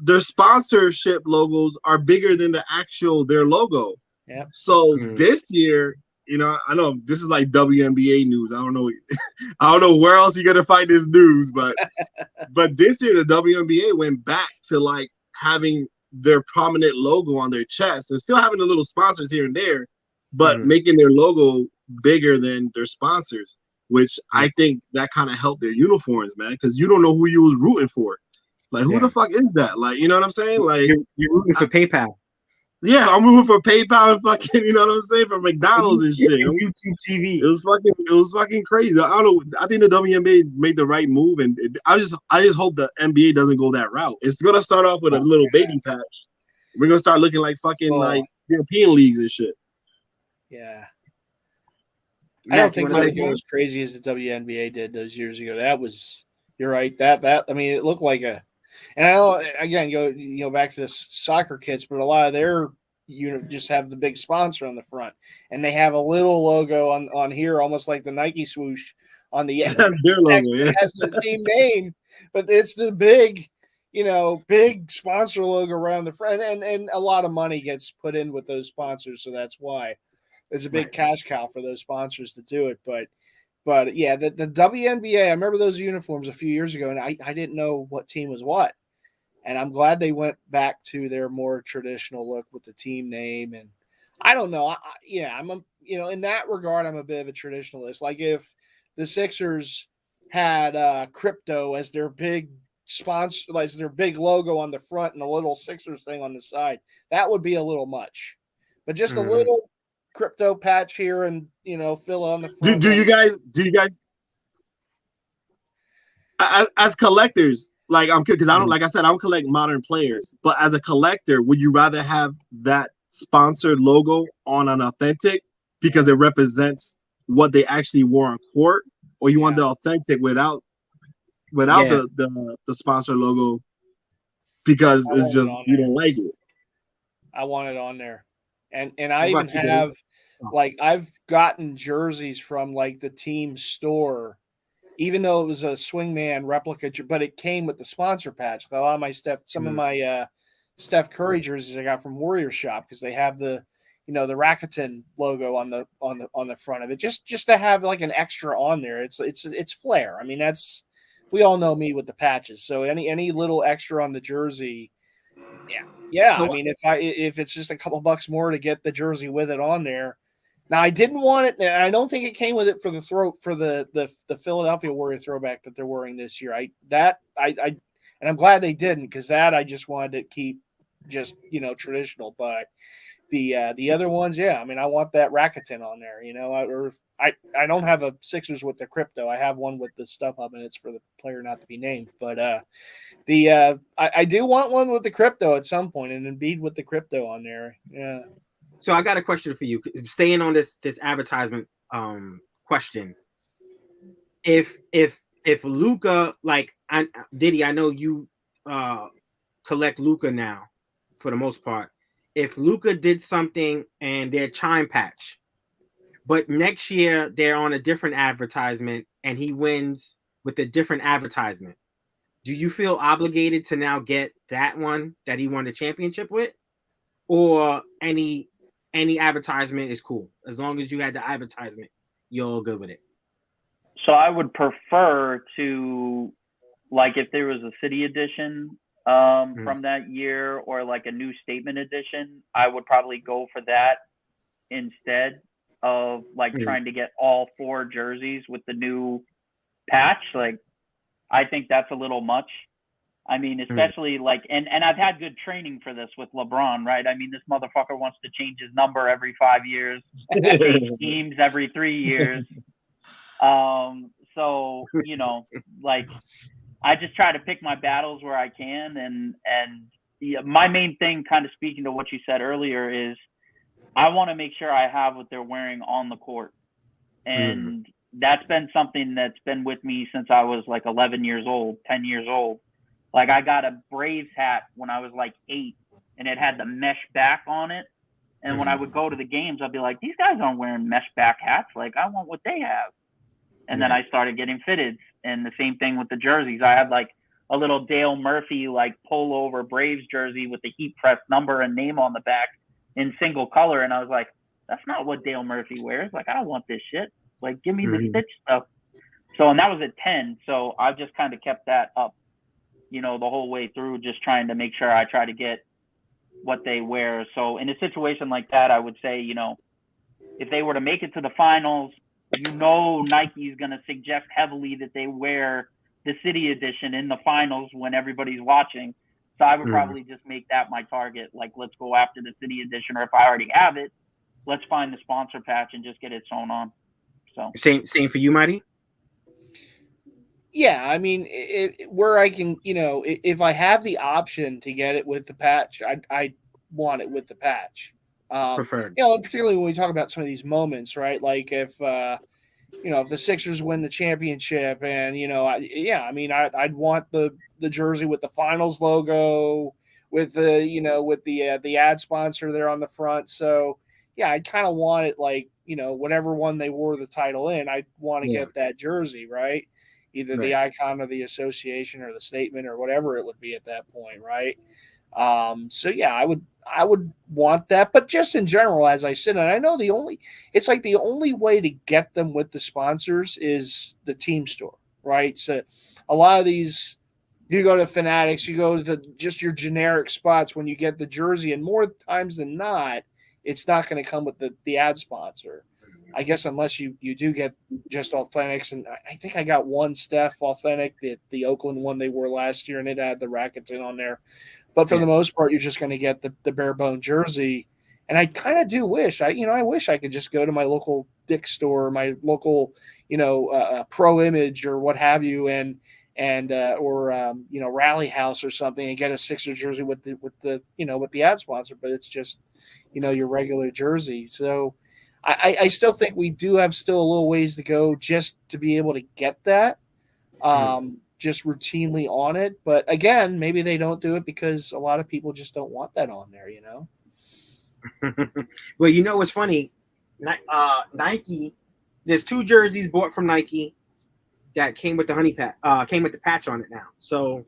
their sponsorship logos are bigger than their logo. Yeah. So this year, I know this is like WNBA news. I don't know where else you're gonna find this news, but this year the WNBA went back to like having their prominent logo on their chest and still having the little sponsors here and there, but making their logo bigger than their sponsors, which I think that kind of helped their uniforms, man, because you don't know who you was rooting for. Like, who the fuck is that? Like, you know what I'm saying? Like, you're rooting for PayPal. Yeah, I'm rooting for PayPal and fucking, you know what I'm saying, for McDonald's and shit. YouTube TV. It was fucking crazy. I don't know. I think the WNBA made the right move, and I just hope the NBA doesn't go that route. It's gonna start off with a little baby patch. We're gonna start looking like fucking like European leagues and shit. Yeah. I don't think anything was crazy as the WNBA did those years ago. You're right. That I mean, it looked like and I know, again, go back to the soccer kits, but a lot of their just have the big sponsor on the front, and they have a little logo on here, almost like the Nike swoosh on the end. Their logo, It has the team name, but it's the big, big sponsor logo around the front, and a lot of money gets put in with those sponsors, so that's why there's a big cash cow for those sponsors to do it, But yeah, the WNBA, I remember those uniforms a few years ago, and I didn't know what team was what. And I'm glad they went back to their more traditional look with the team name. And I don't know. I'm in that regard, I'm a bit of a traditionalist. Like if the Sixers had crypto as their big sponsor, as their big logo on the front and a little Sixers thing on the side, that would be a little much. But just a little crypto patch here and fill on the front. Do you guys as collectors, like I'm because I don't, like I said, I don't collect modern players, but as a collector, would you rather have that sponsored logo on an authentic because it represents what they actually wore on court, or you want the authentic without the sponsor logo because it's just you don't like it. I want it on there. And I even have like I've gotten jerseys from like the team store, even though it was a Swingman replica, but it came with the sponsor patch. A lot of my some of my Steph Curry jerseys I got from Warrior Shop because they have the the Rakuten logo on the front of it, just to have like an extra on there. It's flair. I mean, we all know me with the patches, so any little extra on the jersey, yeah. So, I mean, if it's just a couple bucks more to get the jersey with it on there. Now, I didn't want it. I don't think it came with it for the Philadelphia Warrior throwback that they're wearing this year. And I'm glad they didn't, because I just wanted to keep just traditional. But the other ones, I mean, I want that Rakuten on there. I don't have a Sixers with the crypto. I have one with the stuff up, and it's for the player not to be named. But I do want one with the crypto at some point, and Embiid with the crypto on there. Yeah. So I got a question for you. Staying on this advertisement question. If Luka, like Diddy, I know you collect Luka now for the most part. If Luka did something and their chime patch, but next year they're on a different advertisement and he wins with a different advertisement, do you feel obligated to now get that one that he won the championship with, or any advertisement is cool as long as you had the advertisement, you're all good with it? So I would prefer to, like, if there was a city edition from that year, or like a new statement edition, I would probably go for that instead of like trying to get all 4 jerseys with the new patch. Like, I think that's a little much. I mean, especially like, and I've had good training for this with LeBron, right? I mean, this motherfucker wants to change his number every 5 years, change teams every 3 years. So, like, I just try to pick my battles where I can. And my main thing, kind of speaking to what you said earlier, is I want to make sure I have what they're wearing on the court. And that's been something that's been with me since I was like 11 years old, 10 years old. Like, I got a Braves hat when I was like 8, and it had the mesh back on it. And when I would go to the games, I'd be like, these guys aren't wearing mesh back hats. Like, I want what they have. And then I started getting fitted. And the same thing with the jerseys. I had like a little Dale Murphy, like, pullover Braves jersey with the heat press number and name on the back in single color. And I was like, that's not what Dale Murphy wears. Like, I don't want this shit. Like, give me the Stitch stuff. So, and that was at 10. So I've just kind of kept that up, the whole way through, just trying to make sure I try to get what they wear. So in a situation like that, I would say, if they were to make it to the finals, Nike's going to suggest heavily that they wear the city edition in the finals when everybody's watching. So I would probably just make that my target. Like, let's go after the city edition, or if I already have it, let's find the sponsor patch and just get it sewn on. So same for you, Marty? Yeah, I mean, where I can, if I have the option to get it with the patch, I want it with the patch. Preferred. Particularly when we talk about some of these moments, right? Like if the Sixers win the championship, and I'd want the jersey with the finals logo, with the ad sponsor there on the front. So yeah, I kind of want it like whatever one they wore the title in, I'd want to get that jersey, right? Either the icon of the association or the statement or whatever it would be at that point, right? So yeah, I would want that, but just in general, as I said, and I know the only way to get them with the sponsors is the team store, right? So a lot of these, you go to Fanatics, you go to just your generic spots when you get the jersey, and more times than not, it's not going to come with the ad sponsor. I guess unless you do get just Authentics, and I think I got one Steph Authentic, the Oakland one they wore last year, and it had the Rakuten on there. But for the most part, you're just going to get the bare bone jersey. And I kind of do wish I wish I could just go to my local Dick's store, my local Pro Image or what have you, and and or Rally House or something and get a Sixer jersey with the ad sponsor, but it's just your regular jersey. So I still think we do have still a little ways to go just to be able to get that just routinely on it. But again, maybe they don't do it because a lot of people just don't want that on there. Well, what's funny? Nike. There's 2 jerseys bought from Nike that came with the came with the patch on it now. So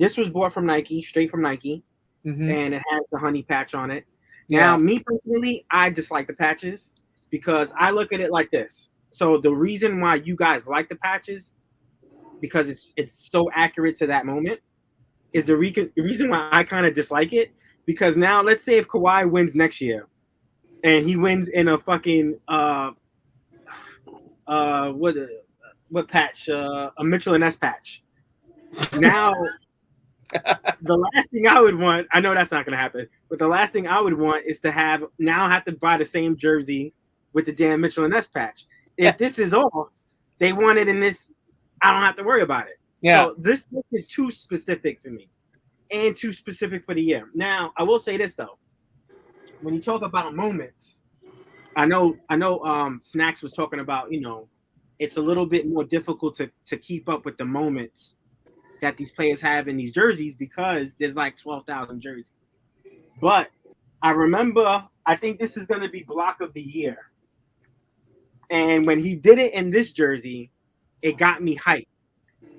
this was bought from Nike, straight from Nike, and it has the honey patch on it. Now, me personally, I dislike the patches because I look at it like this. So the reason why you guys like the patches, because it's so accurate to that moment, is the reason why I kind of dislike it. Because now, let's say if Kawhi wins next year, and he wins in a fucking what patch? A Mitchell and S patch. Now, the last thing I would want, I know that's not gonna happen, but the last thing I would want is to have to buy the same jersey with the damn Mitchell and S patch. If this is off, they want it in this, I don't have to worry about it. Yeah. So this is too specific for me, and too specific for the year. Now, I will say this though. When you talk about moments, I know Snacks was talking about, it's a little bit more difficult to keep up with the moments that these players have in these jerseys because there's like 12,000 jerseys. But I remember, I think this is going to be block of the year. And when he did it in this jersey, it got me hyped.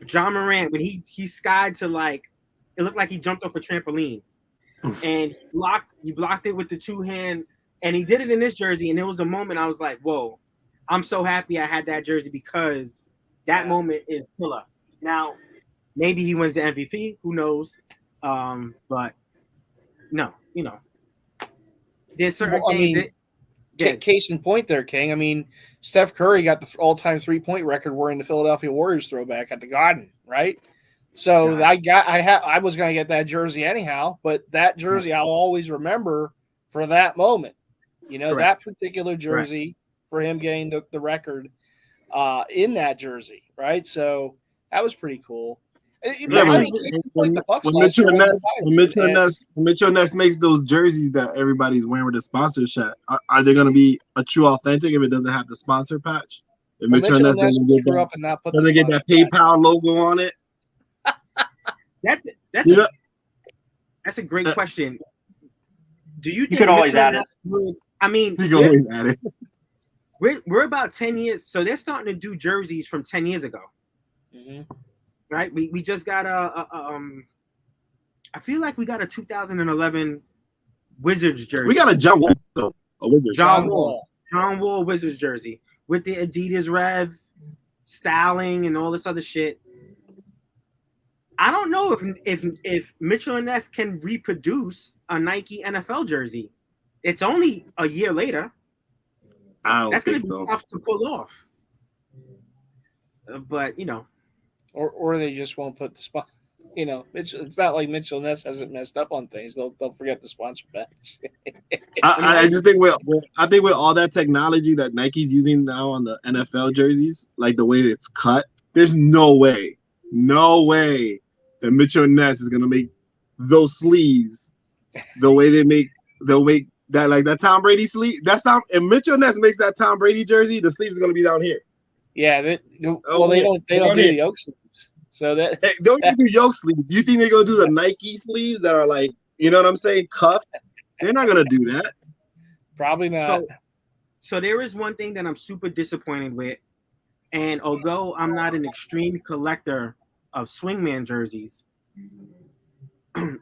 John Morant, when he skied to it looked like he jumped off a trampoline. And he blocked it with the 2-hand, and he did it in this jersey, and it was a moment I was like, whoa, I'm so happy I had that jersey because that moment is killer. Now, maybe he wins the MVP, who knows? But no, there's certain things. Case in point there, King. I mean, Steph Curry got the all-time 3-point record wearing the Philadelphia Warriors throwback at the Garden, right? So I was going to get that jersey anyhow, but that jersey I'll always remember for that moment. That particular jersey for him getting the record in that jersey, right? So that was pretty cool. When Mitchell and Ness makes those jerseys that everybody's wearing with the sponsorship, are they going to be a true authentic if it doesn't have the sponsor patch? If Mitchell and Ness doesn't get that PayPal logo on it? That's a great question. Do you think you could always add it? I mean, you can always add it. We're about 10 years, so they're starting to do jerseys from 10 years ago. Right? We just got I feel like we got a 2011 Wizards jersey. We got a John Wall, though. A Wizards. John Wall Wizards jersey with the Adidas Rev styling and all this other shit. I don't know if Mitchell and Ness can reproduce a Nike NFL jersey. It's only a year later. That's going to be tough to pull off. But or they just won't put the spot. It's not like Mitchell Ness hasn't messed up on things. They'll forget the sponsor badge. I just think with all that technology that Nike's using now on the NFL jerseys, like the way it's cut, there's no way that Mitchell Ness is gonna make those sleeves the way they'll make that, like that Tom Brady sleeve. That's Tom. If Mitchell Ness makes that Tom Brady jersey, the sleeves is gonna be down here. Yeah, they don't do the yoke sleeves. So that don't even do yoke sleeves. You think they're gonna do the Nike sleeves that are like, you know what I'm saying, cuffed? They're not gonna do that. Probably not. So there is one thing that I'm super disappointed with, and although I'm not an extreme collector of swingman jerseys,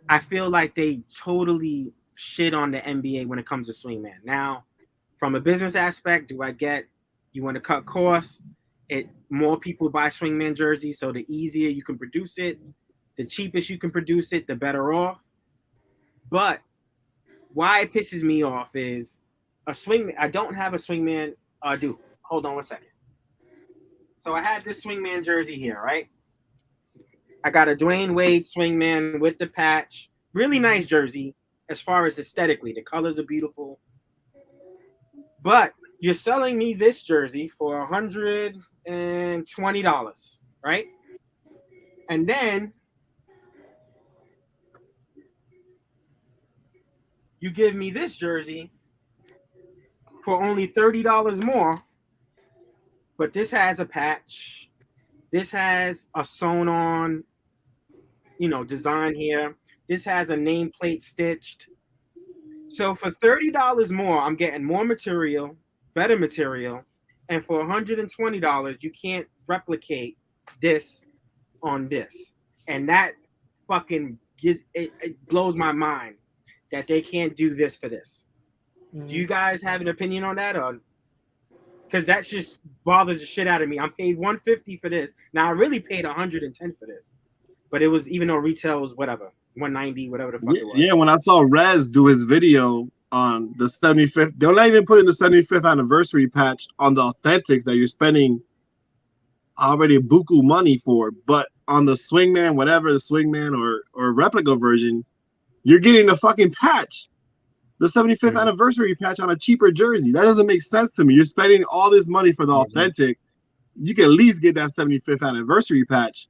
I feel like they totally shit on the NBA when it comes to swingman. Now, from a business aspect, do I get you want to cut costs? More people buy swingman jerseys, so the easier you can produce it, the cheapest you can produce it, the better off. But why it pisses me off is a swingman. I don't have a swingman. I do. Hold on 1 second. So I had this swingman jersey here, right? I got a Dwayne Wade swingman with the patch. Really nice jersey as far as aesthetically. The colors are beautiful. But you're selling me this jersey for $120, right? And then you give me this jersey for only $30 more, but this has a patch. This has a sewn on, design here. This has a nameplate stitched. So for $30 more, I'm getting more material, better material, and for $120, you can't replicate this on this. And that fucking it blows my mind that they can't do this for this. Do you guys have an opinion on that, or because that just bothers the shit out of me? I'm paid $150 for this. Now I really paid $110 for this, but it was, even though retail was whatever, $190, whatever the fuck it was. Yeah, when I saw Rez do his video on the 75th, they're not even putting the 75th anniversary patch on the authentics that you're spending already buku money for, but on the Swingman, whatever the Swingman or replica version, you're getting the fucking patch, the 75th anniversary patch on a cheaper jersey. That doesn't make sense to me. You're spending all this money for the authentic. You can at least get that 75th anniversary patch.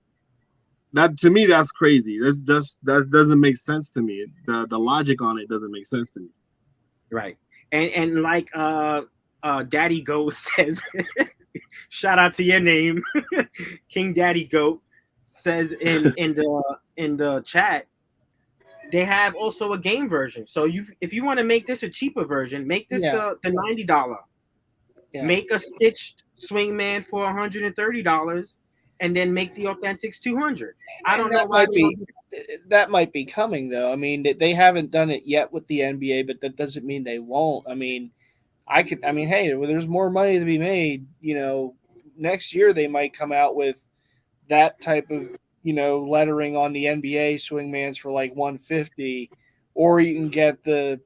That, to me, that's crazy. That doesn't make sense to me. The logic on it doesn't make sense to me. Right. And like Daddy Goat says, shout out to your name, King Daddy Goat says in the chat, they have also a game version. So if you want to make this a cheaper version, make this the $90. Yeah. Make a stitched Swingman for $130, and then make the authentics $200. I don't know why that might be coming though. I mean, they haven't done it yet with the NBA, but that doesn't mean they won't. I mean, hey, there's more money to be made. Next year they might come out with that type of lettering on the NBA Swingmans for like $150, or you can get the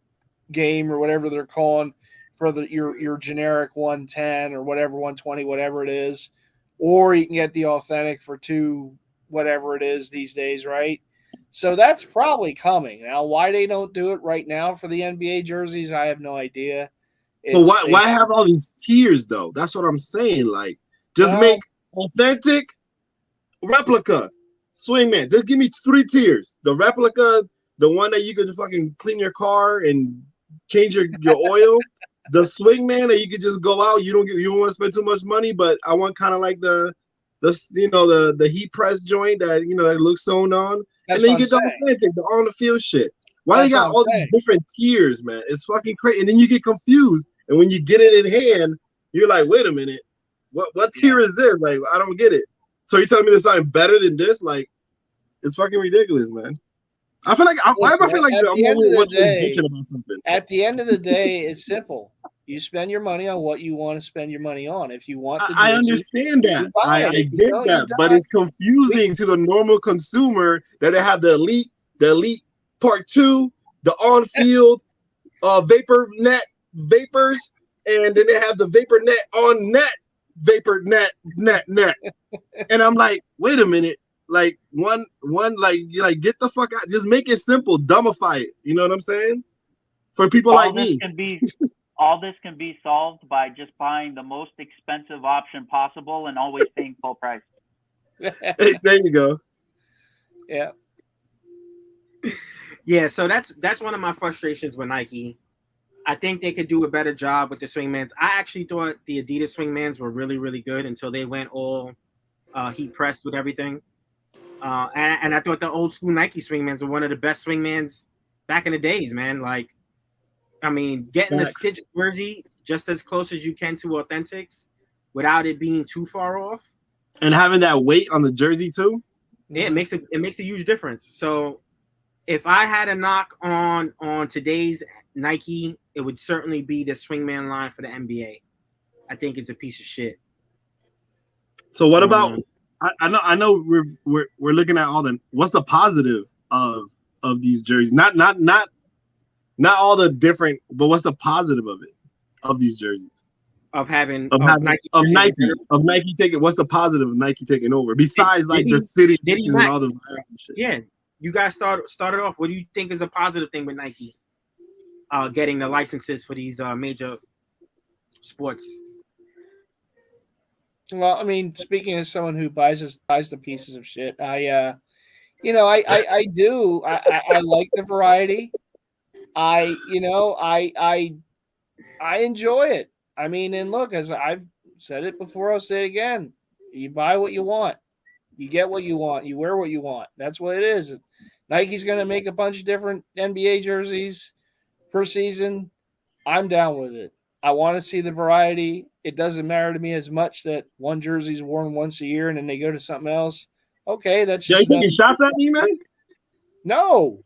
game or whatever they're calling for your generic 110 or whatever, 120, whatever it is, or you can get the authentic for $2, whatever it is these days, right? So that's probably coming. Now, why they don't do it right now for the NBA jerseys, I have no idea. But why have all these tiers though? That's what I'm saying. Like, just make authentic, replica, Swingman. Just give me 3 tiers. The replica, the one that you could fucking clean your car and change your oil. The Swingman that you could just go out. You don't want to spend too much money, but I want kind of like the heat press joint that that looks sewn on. That's and then you get the authentic, the on the field shit. Why they got all these different tiers, man? It's fucking crazy. And then you get confused. And when you get it in hand, you're like, wait a minute, what tier is this? Like, I don't get it. So you're telling me there's something better than this? Like, it's fucking ridiculous, man. I feel like why do I feel like I'm bitching about something? At the end of the day, it's simple. You spend your money on what you want to spend your money on. If you want, I understand that. I get that, but it's confusing to the normal consumer that they have the elite part 2, the on-field vapor net vapors, and then they have the vapor net on net vapor net. And I'm like, wait a minute. Like one, like get the fuck out. Just make it simple, dumbify it. You know what I'm saying? For people like me. All this can be solved by just buying the most expensive option possible and always paying full price. Hey, there you go. Yeah. Yeah, so that's one of my frustrations with Nike. I think they could do a better job with the Swingmans. I actually thought the Adidas Swingmans were really, really good until they went all heat pressed with everything. And I thought the old school Nike Swingmans were one of the best Swingmans back in the days, man. Like, I mean, getting a stitched jersey just as close as you can to authentics without it being too far off, and having that weight on the jersey too. Yeah, it makes a huge difference. So, if I had a knock on today's Nike, it would certainly be the Swingman line for the NBA. I think it's a piece of shit. So what about? I know we're looking at what's the positive of these jerseys? Not all the different, but what's the positive of these jerseys? Of Nike taking. What's the positive of Nike taking over besides the city editions and all the shit? Yeah, you guys started off. What do you think is a positive thing with Nike getting the licenses for these major sports? Well, I mean, speaking as someone who buys the pieces of shit, I do. I like the variety. I enjoy it. I mean, and look, as I've said it before, I'll say it again. You buy what you want. You get what you want. You wear what you want. That's what it is. Nike's going to make a bunch of different NBA jerseys per season. I'm down with it. I want to see the variety. It doesn't matter to me as much that one jersey's worn once a year and then they go to something else. Okay, that's Yeah, you just taking shots at me, man? no.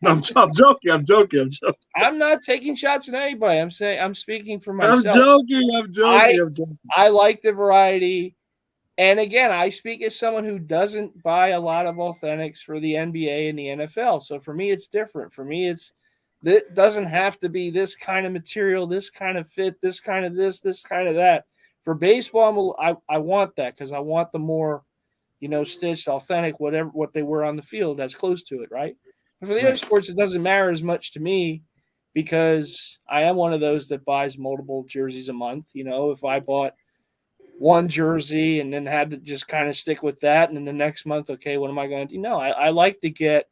I'm joking. I'm joking. I'm not taking shots at anybody. I'm speaking for I'm myself. joking. I like the variety. And again, I speak as someone who doesn't buy a lot of authentics for the NBA and the NFL. So for me, it's different. For me, it doesn't have to be this kind of material, this kind of fit, this kind of this kind of that. For baseball, I want that because I want the more, stitched, authentic, whatever what they were on the field that's close to it, right? But for the other sports, it doesn't matter as much to me because I am one of those that buys multiple jerseys a month. If I bought one jersey and then had to just kind of stick with that, and then the next month, okay, what am I going to do? No, I like to get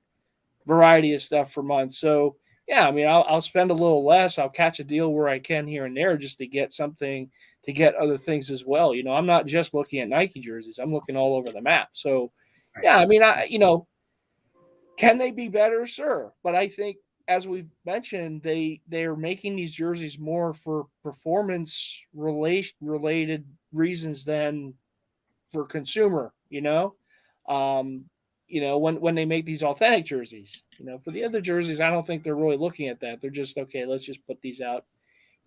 variety of stuff for months. So yeah, I mean, I'll spend a little less. I'll catch a deal where I can here and there just to get something, to get other things as well. I'm not just looking at Nike jerseys. I'm looking all over the map. So yeah, I mean, can they be better? Sure. But I think, as we've mentioned, they're making these jerseys more for performance related reasons than for consumer, when they make these authentic jerseys. For the other jerseys, I don't think they're really looking at that. They're just, okay, let's just put these out,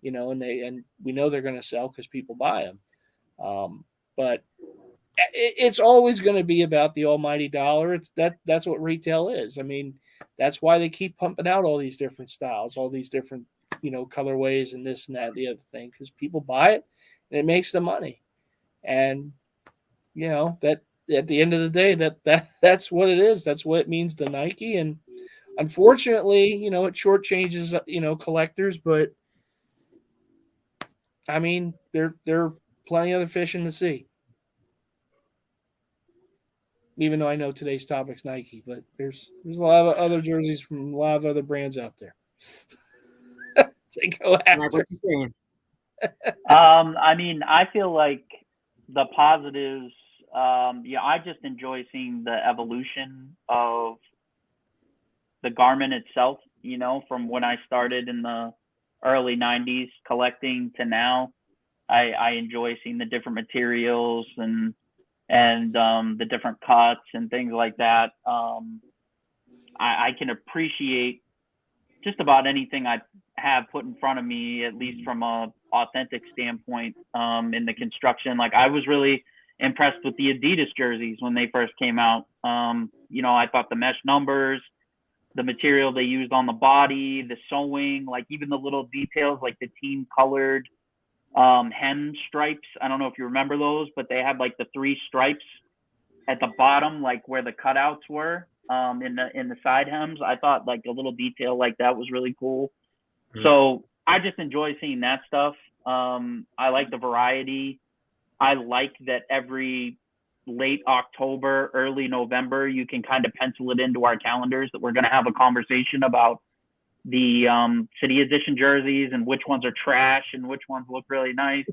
and we know they're going to sell because people buy them. But it's always going to be about the almighty dollar. That's what retail is. I mean, that's why they keep pumping out all these different styles, all these different, colorways and this and that, and the other thing, because people buy it and it makes them money. And, that at the end of the day, that's what it is. That's what it means to Nike. And unfortunately, it shortchanges, collectors, but I mean, there are plenty of other fish in the sea. Even though I know today's topic's Nike, but there's a lot of other jerseys from a lot of other brands out there. They go after. Like what you saying? I mean, I feel like the positives. I just enjoy seeing the evolution of the garment itself. From when I started in the early '90s collecting to now, I enjoy seeing the different materials and the different cuts and things like that. I can appreciate just about anything I have put in front of me, at least from a authentic standpoint, in the construction. Like, I was really impressed with the Adidas jerseys when they first came out. I thought the mesh numbers, the material they used on the body, the sewing, like even the little details, like the team colored hem stripes. I don't know if you remember those, but they had like the 3 stripes at the bottom, like where the cutouts were in the side hems. I thought like a little detail like that was really cool. Mm-hmm. So I just enjoy seeing that stuff. I like the variety. I like that every late October, early November, you can kind of pencil it into our calendars that we're going to have a conversation about the city edition jerseys and which ones are trash and which ones look really nice.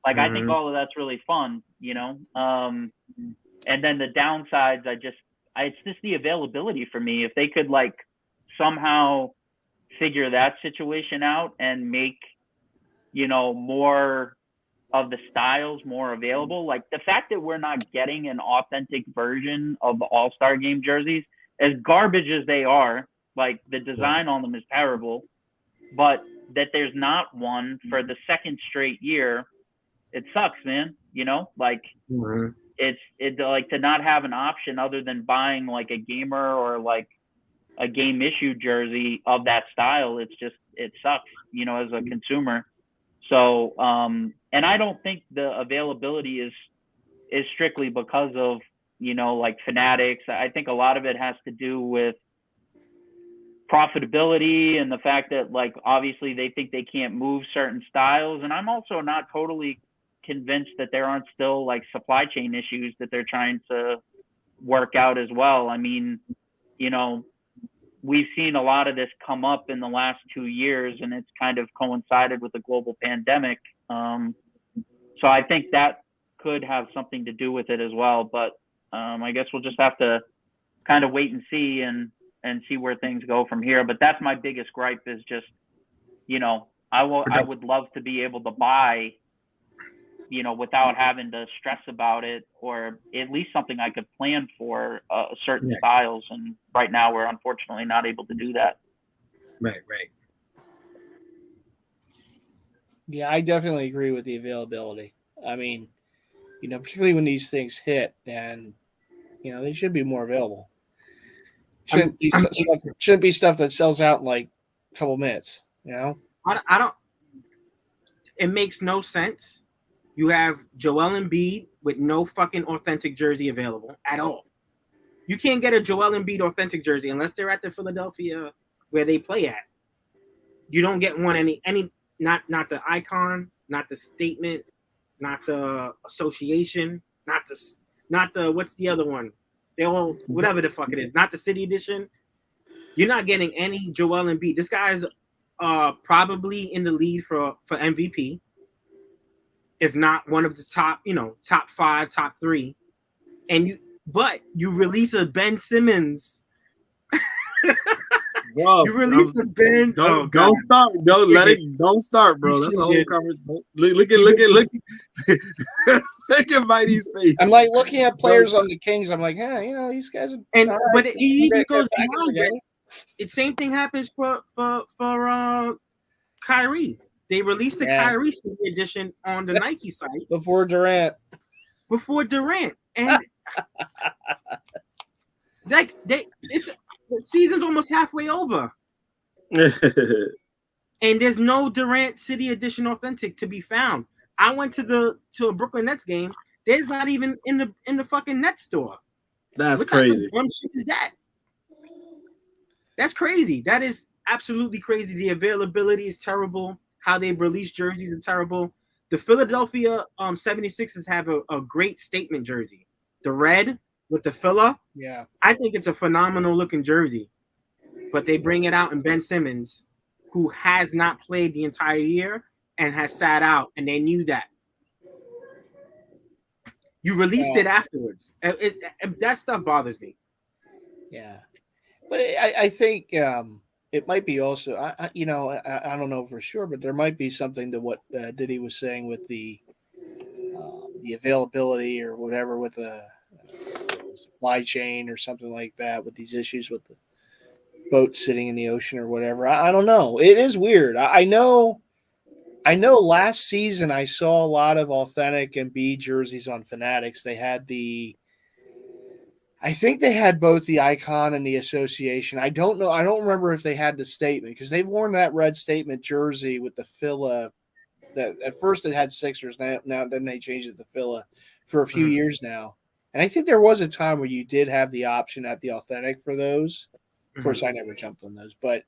Like, mm-hmm. I think all of that's really fun, and then the downsides, it's just the availability for me. If they could like somehow figure that situation out and make, more of the styles more available, like the fact that we're not getting an authentic version of the All-Star Game jerseys, as garbage as they are, like the design on them is terrible, but that there's not one for the second straight year, it sucks, man. Like, mm-hmm. It's like to not have an option other than buying like a gamer or like a game issue jersey of that style. It sucks, as a consumer. So, and I don't think the availability is strictly because of, like fanatics. I think a lot of it has to do with profitability and the fact that, like, obviously they think they can't move certain styles. And I'm also not totally convinced that there aren't still like supply chain issues that they're trying to work out as well. I mean, you know, we've seen a lot of this come up in the last 2 years, and it's kind of coincided with the global pandemic. So I think that could have something to do with it as well. But I guess we'll just have to kind of wait and see and see where things go from here. But that's my biggest gripe is just, you know, I would love to be able to buy, you know, without having to stress about it, or at least something I could plan for certain styles. And right now we're unfortunately not able to do that. Right. Yeah, I definitely agree with the availability. I mean, you know, particularly when these things hit, and you know, they should be more available. Shouldn't be stuff that sells out in like a couple minutes. You know, I don't. It makes no sense. You have Joel Embiid with no fucking authentic jersey available at all. You can't get a Joel Embiid authentic jersey unless they're at the Philadelphia where they play at. You don't get one any not the icon, not the statement, not the association, not the what's the other one? They all whatever the fuck it is, not the city edition. You're not getting any Joel Embiid. This guy's probably in the lead for MVP, if not one of the top 5, top 3. And you release a Ben Simmons. Bro, you release a Ben. Don't start. Don't start, bro. That's a whole conversation. Look at Mighty's face. I'm like looking at players on the Kings. I'm like, yeah, you know, these guys. But he goes beyond that. It's same thing happens for Kyrie. They released the Kyrie City edition on the Nike site before Durant, and the season's almost halfway over, and there's no Durant City edition authentic to be found. I went to a Brooklyn Nets game. There's not even in the fucking Nets store. That's what crazy. Type of dumb shit is that? That's crazy. That is absolutely crazy. The availability is terrible. How they release jerseys is terrible. The Philadelphia 76ers have a great statement jersey. The red with the filler. Yeah. I think it's a phenomenal looking jersey. But they bring it out in Ben Simmons, who has not played the entire year and has sat out, and they knew that. You released it afterwards. That stuff bothers me. Yeah. But I think it might be also, I don't know for sure, but there might be something to what Diddy was saying with the availability or whatever with the supply chain or something like that, with these issues with the boats sitting in the ocean or whatever. I don't know. It is weird. I know last season I saw a lot of authentic Embiid jerseys on Fanatics. They had I think they had both the icon and the association. I don't know. I don't remember if they had the statement, because they've worn that red statement jersey with the Phila. That at first it had Sixers. Now then they changed it to Phila for a few years now. And I think there was a time where you did have the option at the authentic for those. Of course, I never jumped on those, but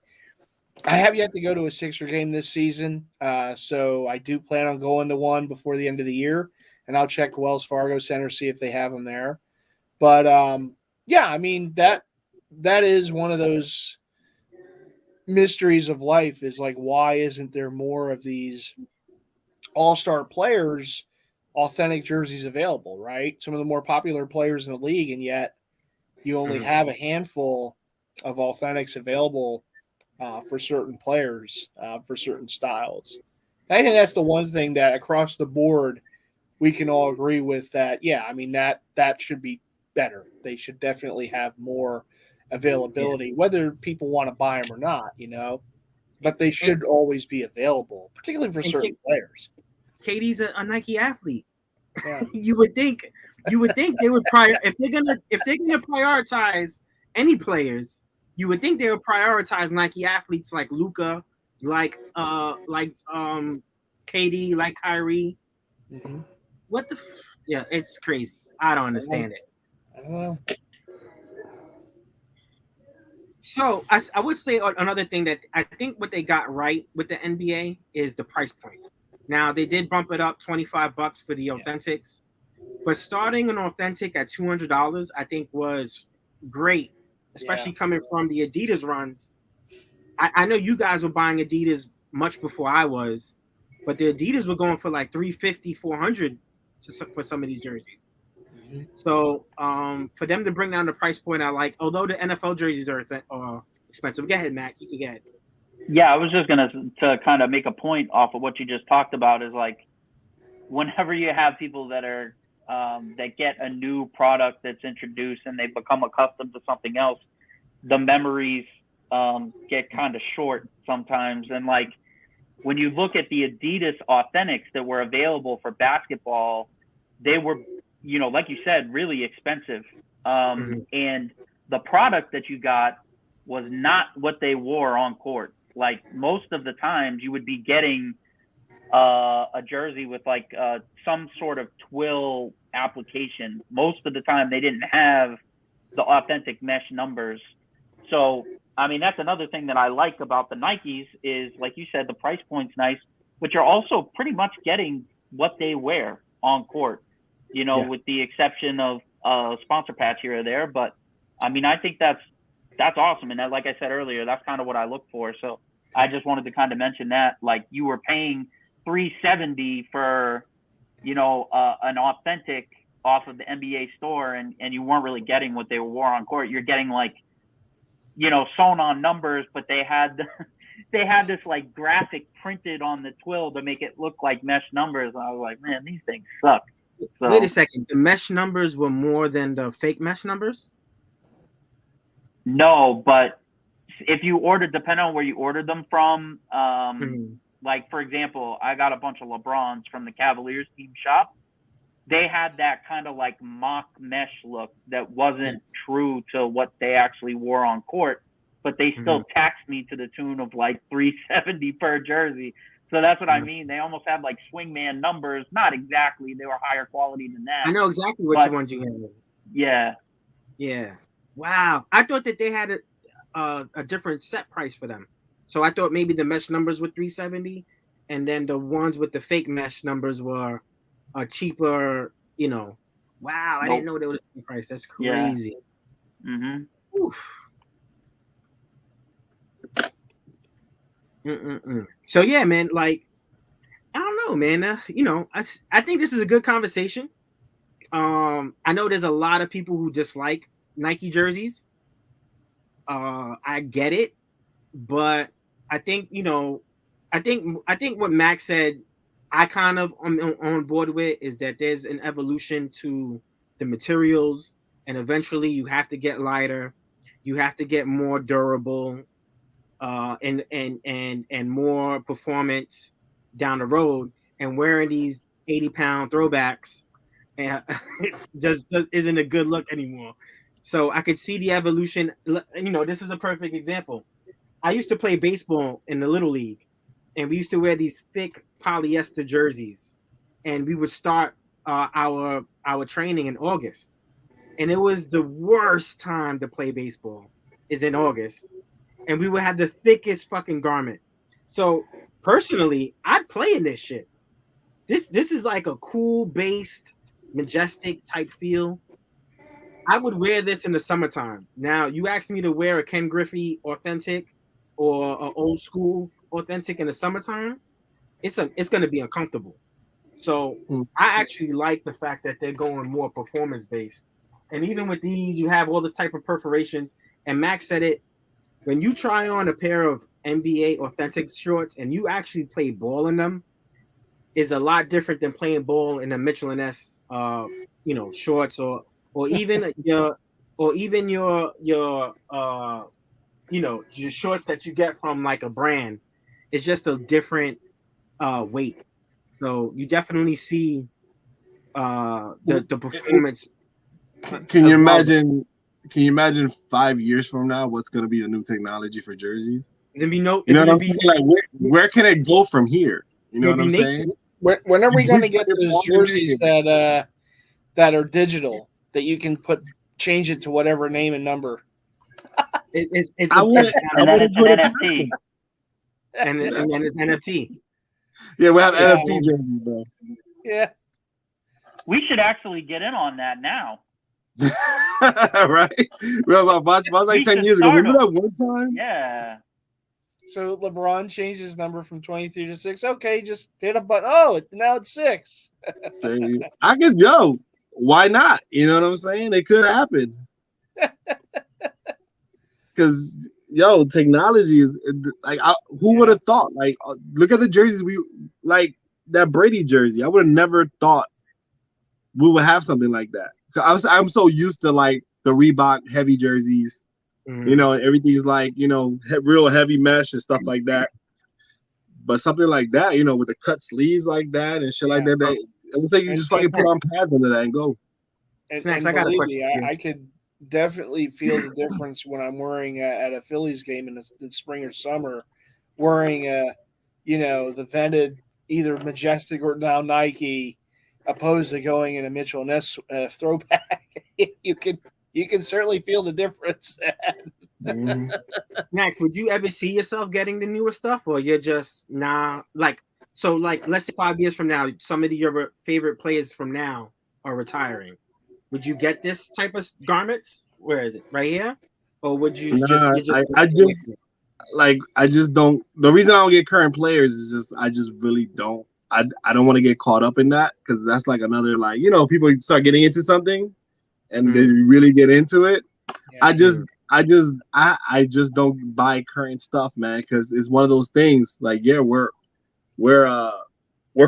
I have yet to go to a Sixer game this season. So I do plan on going to one before the end of the year, and I'll check Wells Fargo Center, see if they have them there. But yeah, I mean that is one of those mysteries of life, is like, why isn't there more of these all-star players authentic jerseys available, right? Some of the more popular players in the league, and yet you only have a handful of authentics available for certain players, for certain styles. And I think that's the one thing that across the board we can all agree with, that, yeah, I mean, that should be better. They should definitely have more availability, whether people want to buy them or not, you know, but they should always be available, particularly for certain players. KD's a Nike athlete. Yeah. You would think they would if they're gonna prioritize any players, you would think they would prioritize Nike athletes like Luka, like KD, like Kyrie. Mm-hmm. What the? Yeah, it's crazy. I don't understand it. I don't know. So I would say another thing that I think what they got right with the NBA is the price point. Now they did bump it up $25 for the authentics, but starting an authentic at $200, I think was great, especially coming from the Adidas runs. I know you guys were buying Adidas much before I was, but the Adidas were going for like $350, $400 for some of these jerseys. Mm-hmm. So for them to bring down the price point, I like. Although the NFL jerseys are expensive. Go ahead, Matt. You can get it. Yeah, I was just gonna to kind of make a point off of what you just talked about is like, whenever you have people that are that get a new product that's introduced and they become accustomed to something else, the memories get kind of short sometimes. And like when you look at the Adidas Authentics that were available for basketball, they were, you know, like you said, really expensive. And the product that you got was not what they wore on court. Like most of the times you would be getting a jersey with like some sort of twill application. Most of the time they didn't have the authentic mesh numbers. So, I mean, that's another thing that I like about the Nikes is, like you said, the price point's nice, but you're also pretty much getting what they wear on court, you know, with the exception of sponsor patch here or there. But I mean, I think that's awesome. And that, like I said earlier, that's kind of what I look for. So I just wanted to kind of mention that, like, you were paying $370 for, you know, an authentic off of the NBA store, and you weren't really getting what they wore on court. You're getting like, you know, sewn on numbers, but they had this like graphic printed on the twill to make it look like mesh numbers. And I was like, man, these things suck. So, wait a second. The mesh numbers were more than the fake mesh numbers? No, but if you ordered, depending on where you ordered them from, like, for example, I got a bunch of LeBrons from the Cavaliers team shop. They had that kind of like mock mesh look that wasn't true to what they actually wore on court, but they still taxed me to the tune of like $370 per jersey. So that's what I mean. They almost had like swingman numbers. Not exactly. They were higher quality than that. I know exactly which ones you had. Yeah. Yeah. Wow. I thought that they had a different set price for them. So I thought maybe the mesh numbers were $370, and then the ones with the fake mesh numbers were a cheaper, you know. Wow, I didn't know they were the same price. That's crazy. Yeah. So yeah, man, like, I don't know, man. You know, I think this is a good conversation. I know there's a lot of people who dislike Nike jerseys. I get it, but I think, you know, I think what Max said, I kind of am on board with, is that there's an evolution to the materials, and eventually you have to get lighter, you have to get more durable, and more performance down the road. And wearing these 80-pound throwbacks just isn't a good look anymore. So I could see the evolution. You know, this is a perfect example. I used to play baseball in the Little League, and we used to wear these thick polyester jerseys, and we would start our training in August, and it was the worst time to play baseball is in August, and we would have the thickest fucking garment. So personally, I'd play in this shit. This is like a cool based, majestic type feel. I would wear this in the summertime. Now, you ask me to wear a Ken Griffey authentic or an old school authentic in the summertime, it's going to be uncomfortable. So I actually like the fact that they're going more performance based. And even with these, you have all this type of perforations. And Max said it, when you try on a pair of NBA authentic shorts and you actually play ball in them, is a lot different than playing ball in a Michelin S, you know, shorts or even your you know, your shorts that you get from like a brand. It's just a different weight. So you definitely see the performance. Can you imagine? Can you imagine 5 years from now what's going to be the new technology for jerseys? It's gonna be no. You know what I'm saying? Like, where can it go from here? You know what I'm saying? When are we going to get those jerseys that are digital, that you can change it to whatever name and number? It's an NFT. And then it's NFT. Yeah, we have Yeah. NFC jerseys, bro. Yeah. We should actually get in on that now. Right? Bro, I was like We 10 should years ago. start Remember them. that one time? Yeah. So LeBron changed his number from 23 to 6. Okay, just hit a button. Oh, now it's 6. I could, why not? You know what I'm saying? It could happen. Because, technology is like, who would have thought? Like, look at the jerseys like that Brady jersey. I would have never thought we would have something like that. I'm so used to like the Reebok heavy jerseys. Everything's like, real heavy mesh and stuff like that. But something like that, with the cut sleeves like that and shit like that, it looks like you just fucking put on pads under that and go. Snacks, and I got a believe question. me, I could definitely feel the difference when I'm wearing at a Phillies game in the spring or summer, wearing the vented either Majestic or now Nike, opposed to going in a Mitchell Ness throwback. You can certainly feel the difference. Max, would you ever see yourself getting the newer stuff, or you're just like let's say 5 years from now, some of your favorite players from now are retiring. Would you get this type of garments? Where is it? Right here? Or would you I just don't. The reason I don't get current players is just I just really don't. I don't want to get caught up in that because that's like another people start getting into something and they really get into it. Yeah. I just don't buy current stuff, man, because it's one of those things. Like, we're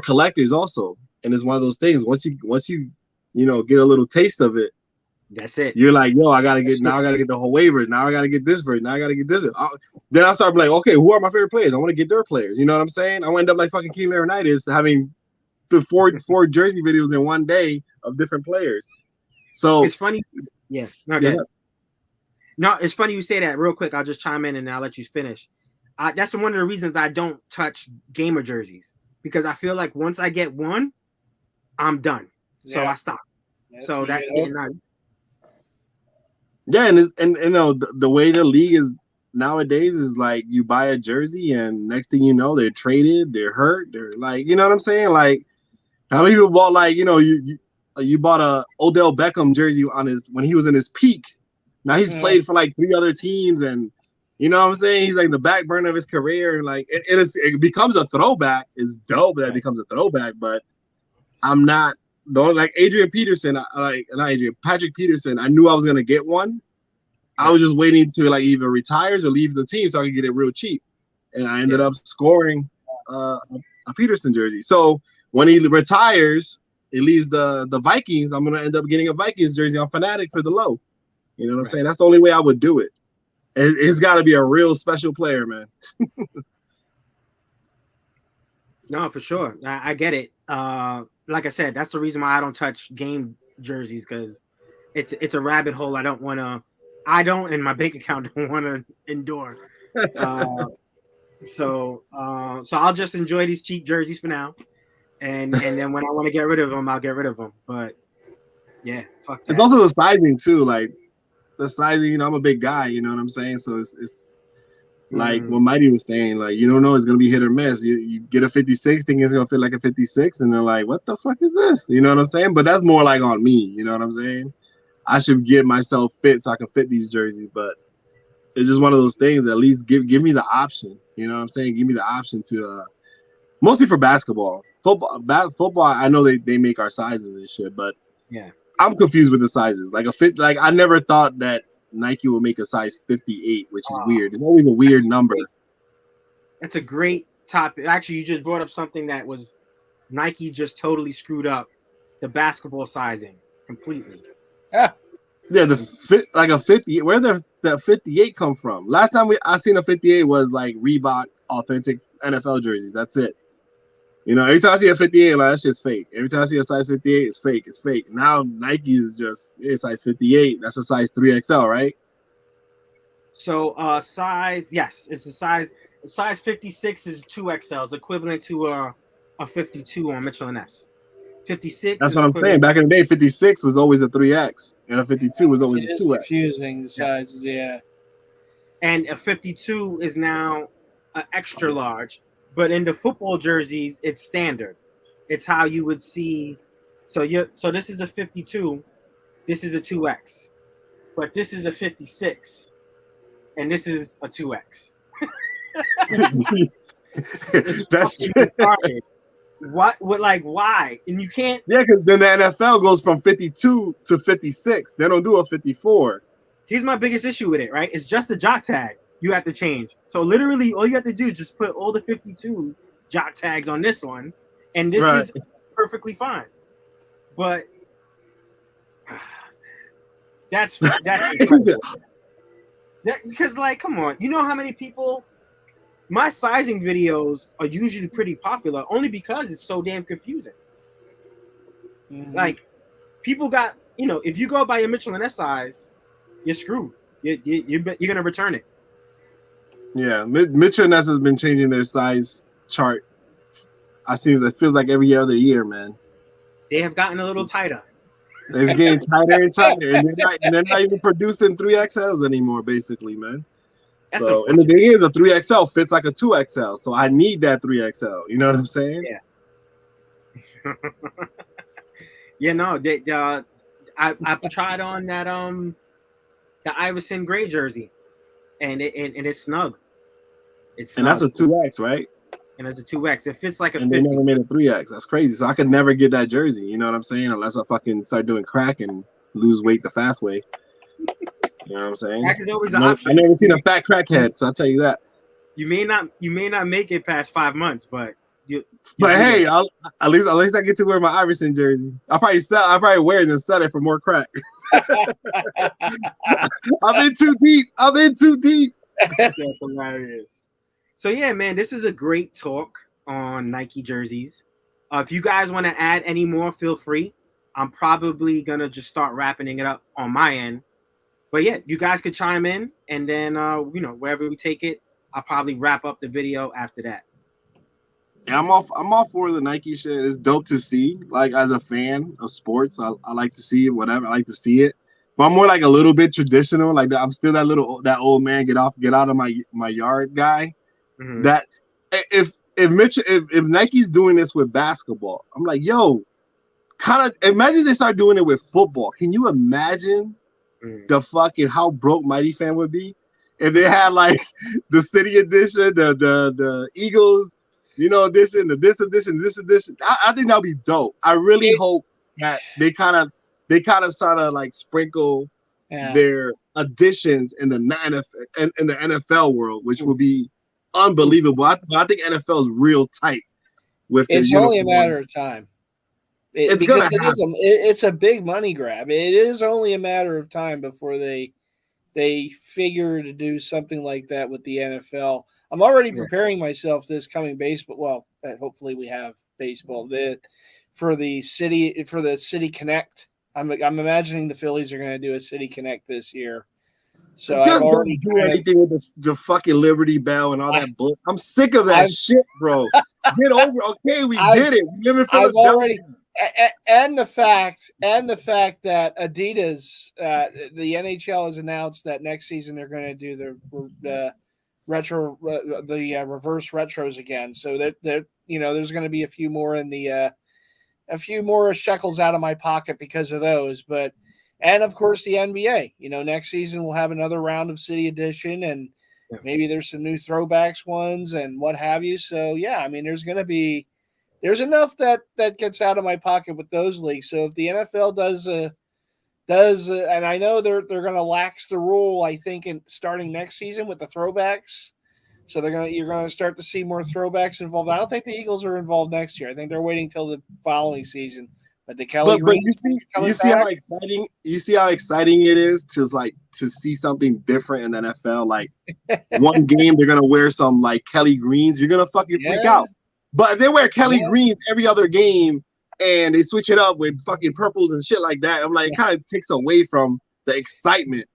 collectors also, and it's one of those things. Once you get a little taste of it, that's it. You're like, I gotta get the whole waiver. Now I gotta get this version. Now I gotta get this. Then I start like, okay, who are my favorite players? I want to get their players. You know what I'm saying? I will end up like fucking King Leonidas having the four jersey videos in one day of different players. So it's funny. Yeah. No, it's funny you say that. Real quick, I'll just chime in and I'll let you finish. That's one of the reasons I don't touch gamer jerseys, because I feel like once I get one, I'm done. So I stop. So that and the way the league is nowadays is like you buy a jersey and next thing you know they're traded, they're hurt, they're like, you know what I'm saying? Like, how many people bought like, you bought a Odell Beckham jersey when he was in his peak. Now he's played for like 3 other teams, and you know what I'm saying? He's like the back burner of his career. Like it becomes a throwback. It's dope that it becomes a throwback, but I'm not. Like Patrick Peterson, I knew I was gonna get one. I was just waiting to like either retires or leave the team so I could get it real cheap. And I ended up scoring a Peterson jersey. So when he retires, it leaves the Vikings. I'm gonna end up getting a Vikings jersey on Fanatic for the low. You know what I'm saying? That's the only way I would do it. It's got to be a real special player, man. No, for sure. I get it. Like I said, that's the reason why I don't touch game jerseys, because it's a rabbit hole I don't and my bank account don't want to endure. So I'll just enjoy these cheap jerseys for now, and then when I want to get rid of them, I'll get rid of them. But yeah, fuck that. It's also the sizing too. Like the sizing, I'm a big guy. You know what I'm saying? So it's like what Mighty was saying, like, you don't know, it's gonna be hit or miss. You get a 56, thinking it's gonna fit like a 56, and they're like, what the fuck is this? You know what I'm saying? But that's more like on me, you know what I'm saying? I should get myself fit so I can fit these jerseys, but it's just one of those things. At least give me the option. You know what I'm saying? Give me the option to mostly for basketball. Football, I know they make our sizes and shit, but yeah, I'm confused with the sizes. Like I never thought that Nike will make a size 58, which is weird. It's always a weird number. That's a great topic. Actually, you just brought up something that was Nike just totally screwed up the basketball sizing completely. Yeah, like a 50. Where did that 58 come from? Last time I seen a 58 was like Reebok authentic NFL jerseys. That's it. You know, every time I see a 58, like, that's just fake. Every time I see a size 58, it's fake. It's fake. Now Nike is just size 58. That's a size 3XL, right? So size, yes, it's a size. Size 56 is 2XLs, equivalent to a 52 on Mitchell & Ness. 56. That's what I'm saying. Back in the day, 56 was always a 3X, and a 52 was always a 2X. Confusing the sizes, yeah. And a 52 is now an extra large, But in the football jerseys, it's standard. It's how you would see. So this is a 52. This is a 2X. But this is a 56. And this is a 2X. That's retarded. Why? And you can't. Yeah, because then the NFL goes from 52 to 56. They don't do a 54. Here's my biggest issue with it, right? It's just a jock tag you have to change. So literally all you have to do is just put all the 52 jock tags on this one, and this is perfectly fine. But that's because, like, come on, you know how many people. My sizing videos are usually pretty popular only because it's so damn confusing. Mm-hmm. Like, people got, if you go by your Mitchell and S size, you're screwed. You're gonna return it. Yeah, Mitchell and S has been changing their size chart. It feels like every other year, man. They have gotten a little tighter. It's getting tighter and tighter, and they're not even producing 3XLs anymore, basically, man. So, and the thing is, a 3XL fits like a 2XL, so I need that 3XL. You know what I'm saying? Yeah. Yeah, no, I tried on that the Iverson gray jersey, and it's snug. It's snug. And that's a 2X, right? And it's a 2X. It fits like a 50. They never made a 3X. That's crazy. So I could never get that jersey. You know what I'm saying? Unless I fucking start doing crack and lose weight the fast way. You know what I'm saying? Crack is always an option. I never seen a fat crackhead, so I'll tell you that. You may not make it past 5 months, but hey, at least I get to wear my Iverson jersey. I'll probably wear it and sell it for more crack. I'm in too deep. That's hilarious. So yeah, man, this is a great talk on Nike jerseys. If you guys want to add any more, feel free. I'm probably gonna just start wrapping it up on my end. But yeah, you guys could chime in, and then wherever we take it, I'll probably wrap up the video after that. Yeah, I'm all for the Nike shit. It's dope to see. Like, as a fan of sports, I like to see it, whatever. I like to see it. But I'm more like a little bit traditional. Like, I'm still that old man get out of my yard guy. Mm-hmm. That if Nike's doing this with basketball, I'm like, yo, kind of imagine they start doing it with football. Can you imagine the fucking how broke Mighty Fan would be if they had like the City edition, the Eagles, edition, this edition? I think that'll be dope. I really hope that they kind of start to like sprinkle their additions in the NFL world, which will be unbelievable. I think NFL is real tight with. It's only a matter of time. It's a big money grab. It is only a matter of time before they figure to do something like that with the NFL. I'm already preparing myself this coming baseball. Well, hopefully we have baseball for the City Connect. I'm imagining the Phillies are going to do a City Connect this year. So just don't do anything with the fucking Liberty Bell and all that bullshit. I'm sick of that shit, bro. Get over. Okay, we did it. We live in Philadelphia. And the fact that Adidas, the NHL has announced that next season they're going to do the reverse retros again. So that there's going to be a few more shekels out of my pocket because of those. And of course the NBA. Next season we'll have another round of City Edition, and maybe there's some new throwbacks ones and what have you. So yeah, I mean there's enough that gets out of my pocket with those leagues. So if the NFL does, and I know they're going to lax the rule, I think, starting next season with the throwbacks. So you're going to start to see more throwbacks involved. I don't think the Eagles are involved next year. I think they're waiting till the following season. But the Kelly Green, you see how exciting it is to see something different in the NFL. Like one game they're gonna wear some like Kelly Greens, you're gonna fucking freak out. But if they wear Kelly Greens every other game and they switch it up with fucking purples and shit like that, I'm like, it kind of takes away from the excitement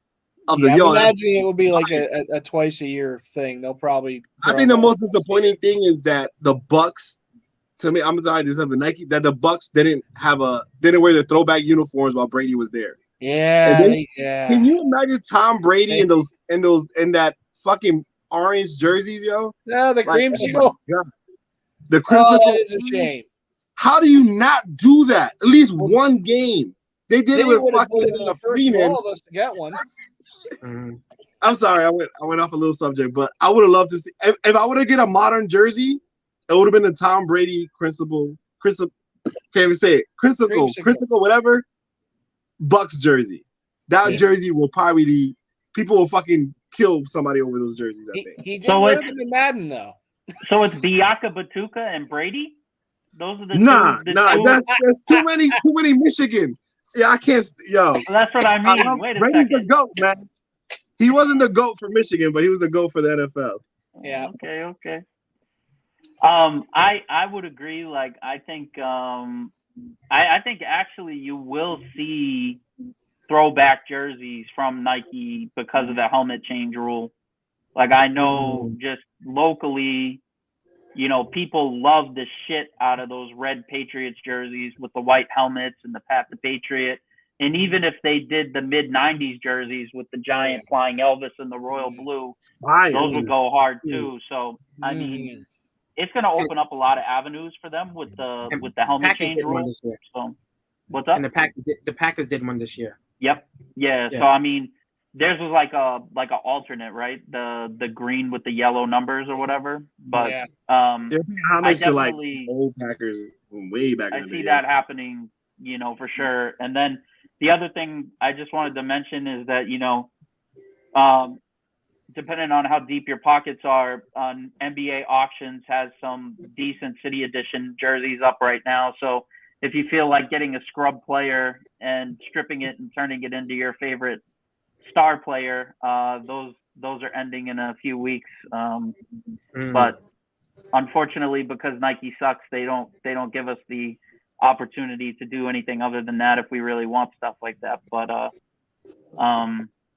of the I'm imagining it will be like a twice a year thing. They'll probably. I think the most disappointing thing is that the Bucks. To me, I'm sorry, this is Nike that the Bucks didn't wear their throwback uniforms while Brady was there. Yeah. Can you imagine Tom Brady in that fucking orange jerseys, yo? No, the creamsicle. Oh The Oh, Crimson that is a Orange. shame. How do you not do that? At least one game. They did it with would have fucking been the first of Freeman. all of us to get one. Mhm. I'm sorry, I went off a little subject, but I would have loved to see if I would have get a modern jersey, it would have been the Tom Brady Crimson, can't even say it, Crimson, whatever, Bucks jersey. That jersey will probably be, people will fucking kill somebody over those jerseys, I think. He did wear them in Madden though. So it's Biaka Batuka and Brady? Those are the two. That's too many Michigan. Yeah, I can't. Yo, that's what I mean. Wait a Brady's second. the GOAT, man. He wasn't the GOAT for Michigan, but he was the GOAT for the NFL. Yeah. Okay. I would agree. Like, I think actually you will see throwback jerseys from Nike because of the helmet change rule. Like, I know just locally, you know, people love the shit out of those red Patriots jerseys with the white helmets and the Pat the Patriot. And even if they did the mid-'90s jerseys with the giant flying Elvis and the royal blue, those would go hard too. So, I mean, it's going to open up a lot of avenues for them with the helmet change rule. So, what's up? And the Packers did one this year. Yep. Yeah. So, I mean, theirs was like a alternate, right? The green with the yellow numbers or whatever. But I definitely old Packers way back. I see that happening, you know, for sure. And then the other thing I just wanted to mention is that, you know, depending on how deep your pockets are, NBA Auctions has some decent City Edition jerseys up right now. So if you feel like getting a scrub player and stripping it and turning it into your favorite star player, those are ending in a few weeks. But unfortunately, because Nike sucks, they don't give us the opportunity to do anything other than that if we really want stuff like that. But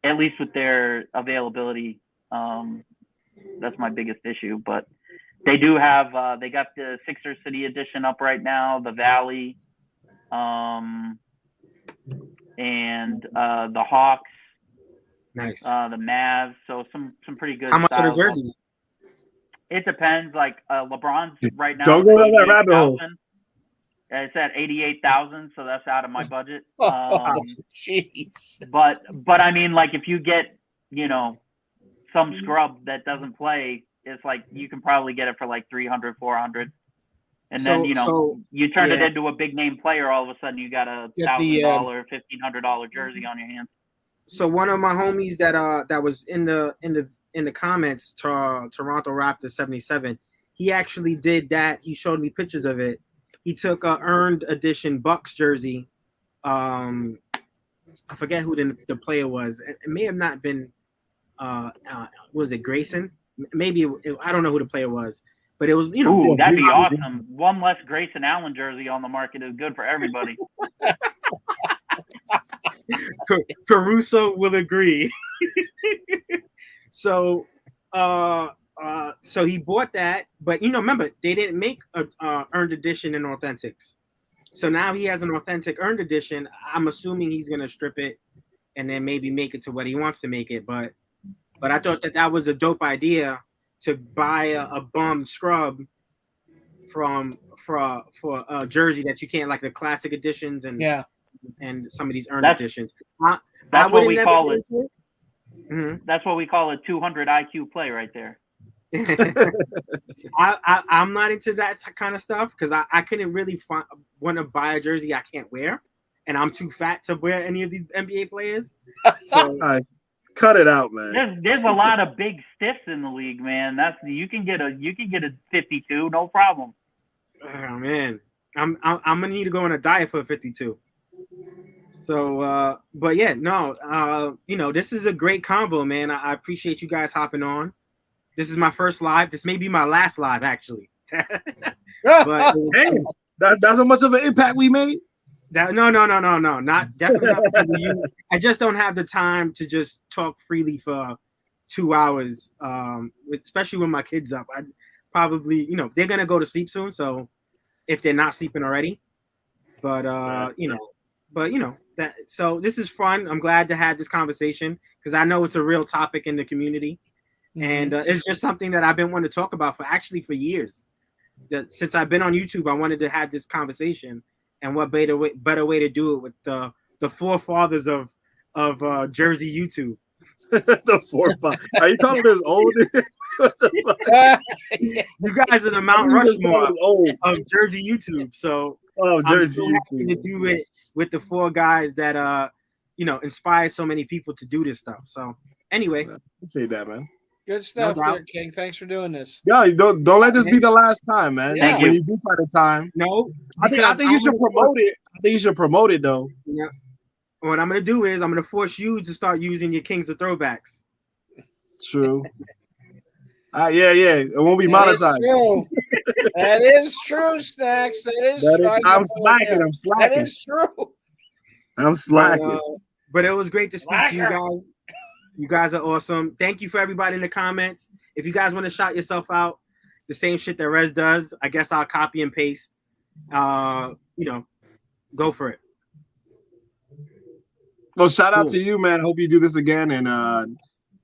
at least with their availability, that's my biggest issue. But they do have they got the Sixers City Edition up right now, the Valley, and the Hawks. Nice. The Mavs. So some pretty good. How much are the jerseys? It depends. Like LeBron's right now. Don't go down that rabbit hole. It's at 88,000, so that's out of my budget. Jeez. But I mean, like, if you get, you know, some scrub that doesn't play, it's like you can probably get it for like 300, 400. And then, you know, you turn it into a big name player, all of a sudden you got a $1,000, $1,500 jersey on your hands. So one of my homies that was in the comments, Toronto Raptors 77, he actually did that. He showed me pictures of it. He took a earned edition Bucks jersey. I forget who the player was. It may have not been. Was it Grayson? Maybe I don't know who the player was, but it was, you know. Ooh, that'd be awesome. One less Grayson Allen jersey on the market is good for everybody. Caruso will agree. So he bought that, but you know, remember they didn't make a earned edition and authentics. So now he has an authentic earned edition. I'm assuming he's gonna strip it and then maybe make it to what he wants to make it. But I thought that was a dope idea to buy a bum scrub for a jersey that you can't, like the classic editions and some of these earned editions. That's what we call it. That's what we call a 200 IQ play right there. I'm not into that kind of stuff because I couldn't really want to buy a jersey I can't wear, and I'm too fat to wear any of these NBA players. So cut it out, man. There's a lot of big stiffs in the league, man. You can get a 52, no problem. Oh man, I'm gonna need to go on a diet for a 52. So, but yeah, no, you know, this is a great convo, man. I appreciate you guys hopping on. This is my first live. This may be my last live, actually. But hey, that's how much of an impact we made. No, not definitely not for you. I just don't have the time to just talk freely for 2 hours, especially when my kids up. I probably, you know, they're gonna go to sleep soon, so if they're not sleeping already, but you know that. So this is fun. I'm glad to have this conversation because I know it's a real topic in the community, and it's just something that I've been wanting to talk about for years. that since I've been on YouTube, I wanted to have this conversation, and what better way to do it with the forefathers of Jersey YouTube. The 4-5. Are you calling this old? You guys are the Mount Rushmore of Jersey YouTube, so I'm so happy to do it with the 4 guys that inspired so many people to do this stuff. So anyway, say that, man. Good stuff, there, King. Thanks for doing this. Yeah, don't let this be the last time, man. Yeah. When you do find a time, no, I think you should promote it. I think you should promote it though. Yeah. What I'm gonna do is I'm gonna force you to start using your Kings of Throwbacks. True. Yeah. It won't be monetized. That is true, Snacks. I'm slacking. That is true. I'm slacking. But it was great to speak to you guys. You guys are awesome. Thank you for everybody in the comments. If you guys want to shout yourself out, the same shit that Rez does, I guess I'll copy and paste. Go for it. Well, shout out to you, man. I hope you do this again. And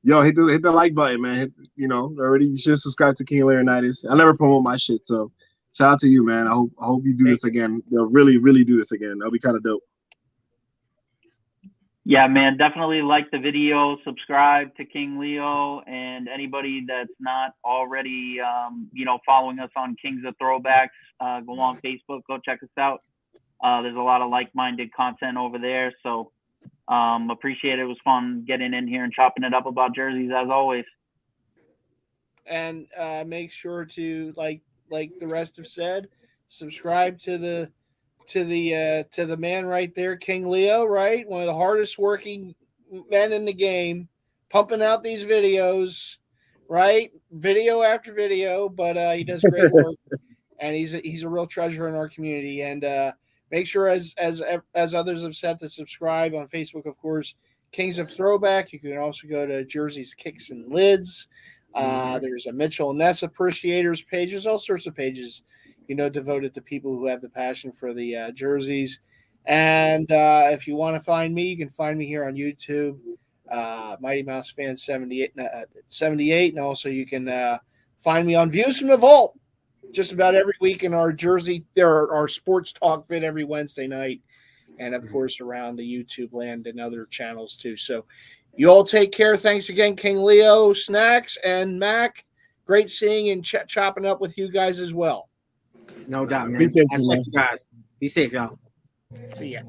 hit the like button, man. Already you should subscribe to King Leonidas. I never promote my shit, so shout out to you, man. I hope you do this again. They'll really, really do this again. That'll be kind of dope. Yeah, man, definitely like the video, subscribe to King Leo, and anybody that's not already, following us on Kings of Throwbacks, go on Facebook, go check us out. There's a lot of like-minded content over there, so appreciate it. It was fun getting in here and chopping it up about jerseys as always. And make sure to like the rest have said, subscribe to the man right there, King Leo, right? One of the hardest working men in the game, pumping out these videos, right? Video after video, but he does great work, and he's a real treasure in our community. And make sure, as others have said, to subscribe on Facebook, of course, Kings of Throwback. You can also go to Jerseys, Kicks, and Lids. There's a Mitchell and Ness Appreciators page. There's all sorts of pages, devoted to people who have the passion for the jerseys. And if you want to find me, you can find me here on YouTube, Mighty Mouse Fan 78, and also you can find me on Views from the Vault just about every week in our our sports talk vid every Wednesday night, and of course around the YouTube land and other channels too. So you all take care. Thanks again, King Leo, Snacks, and Mac. Great seeing and chopping up with you guys as well. No doubt, man. I'll check you guys. Be safe, y'all. See ya.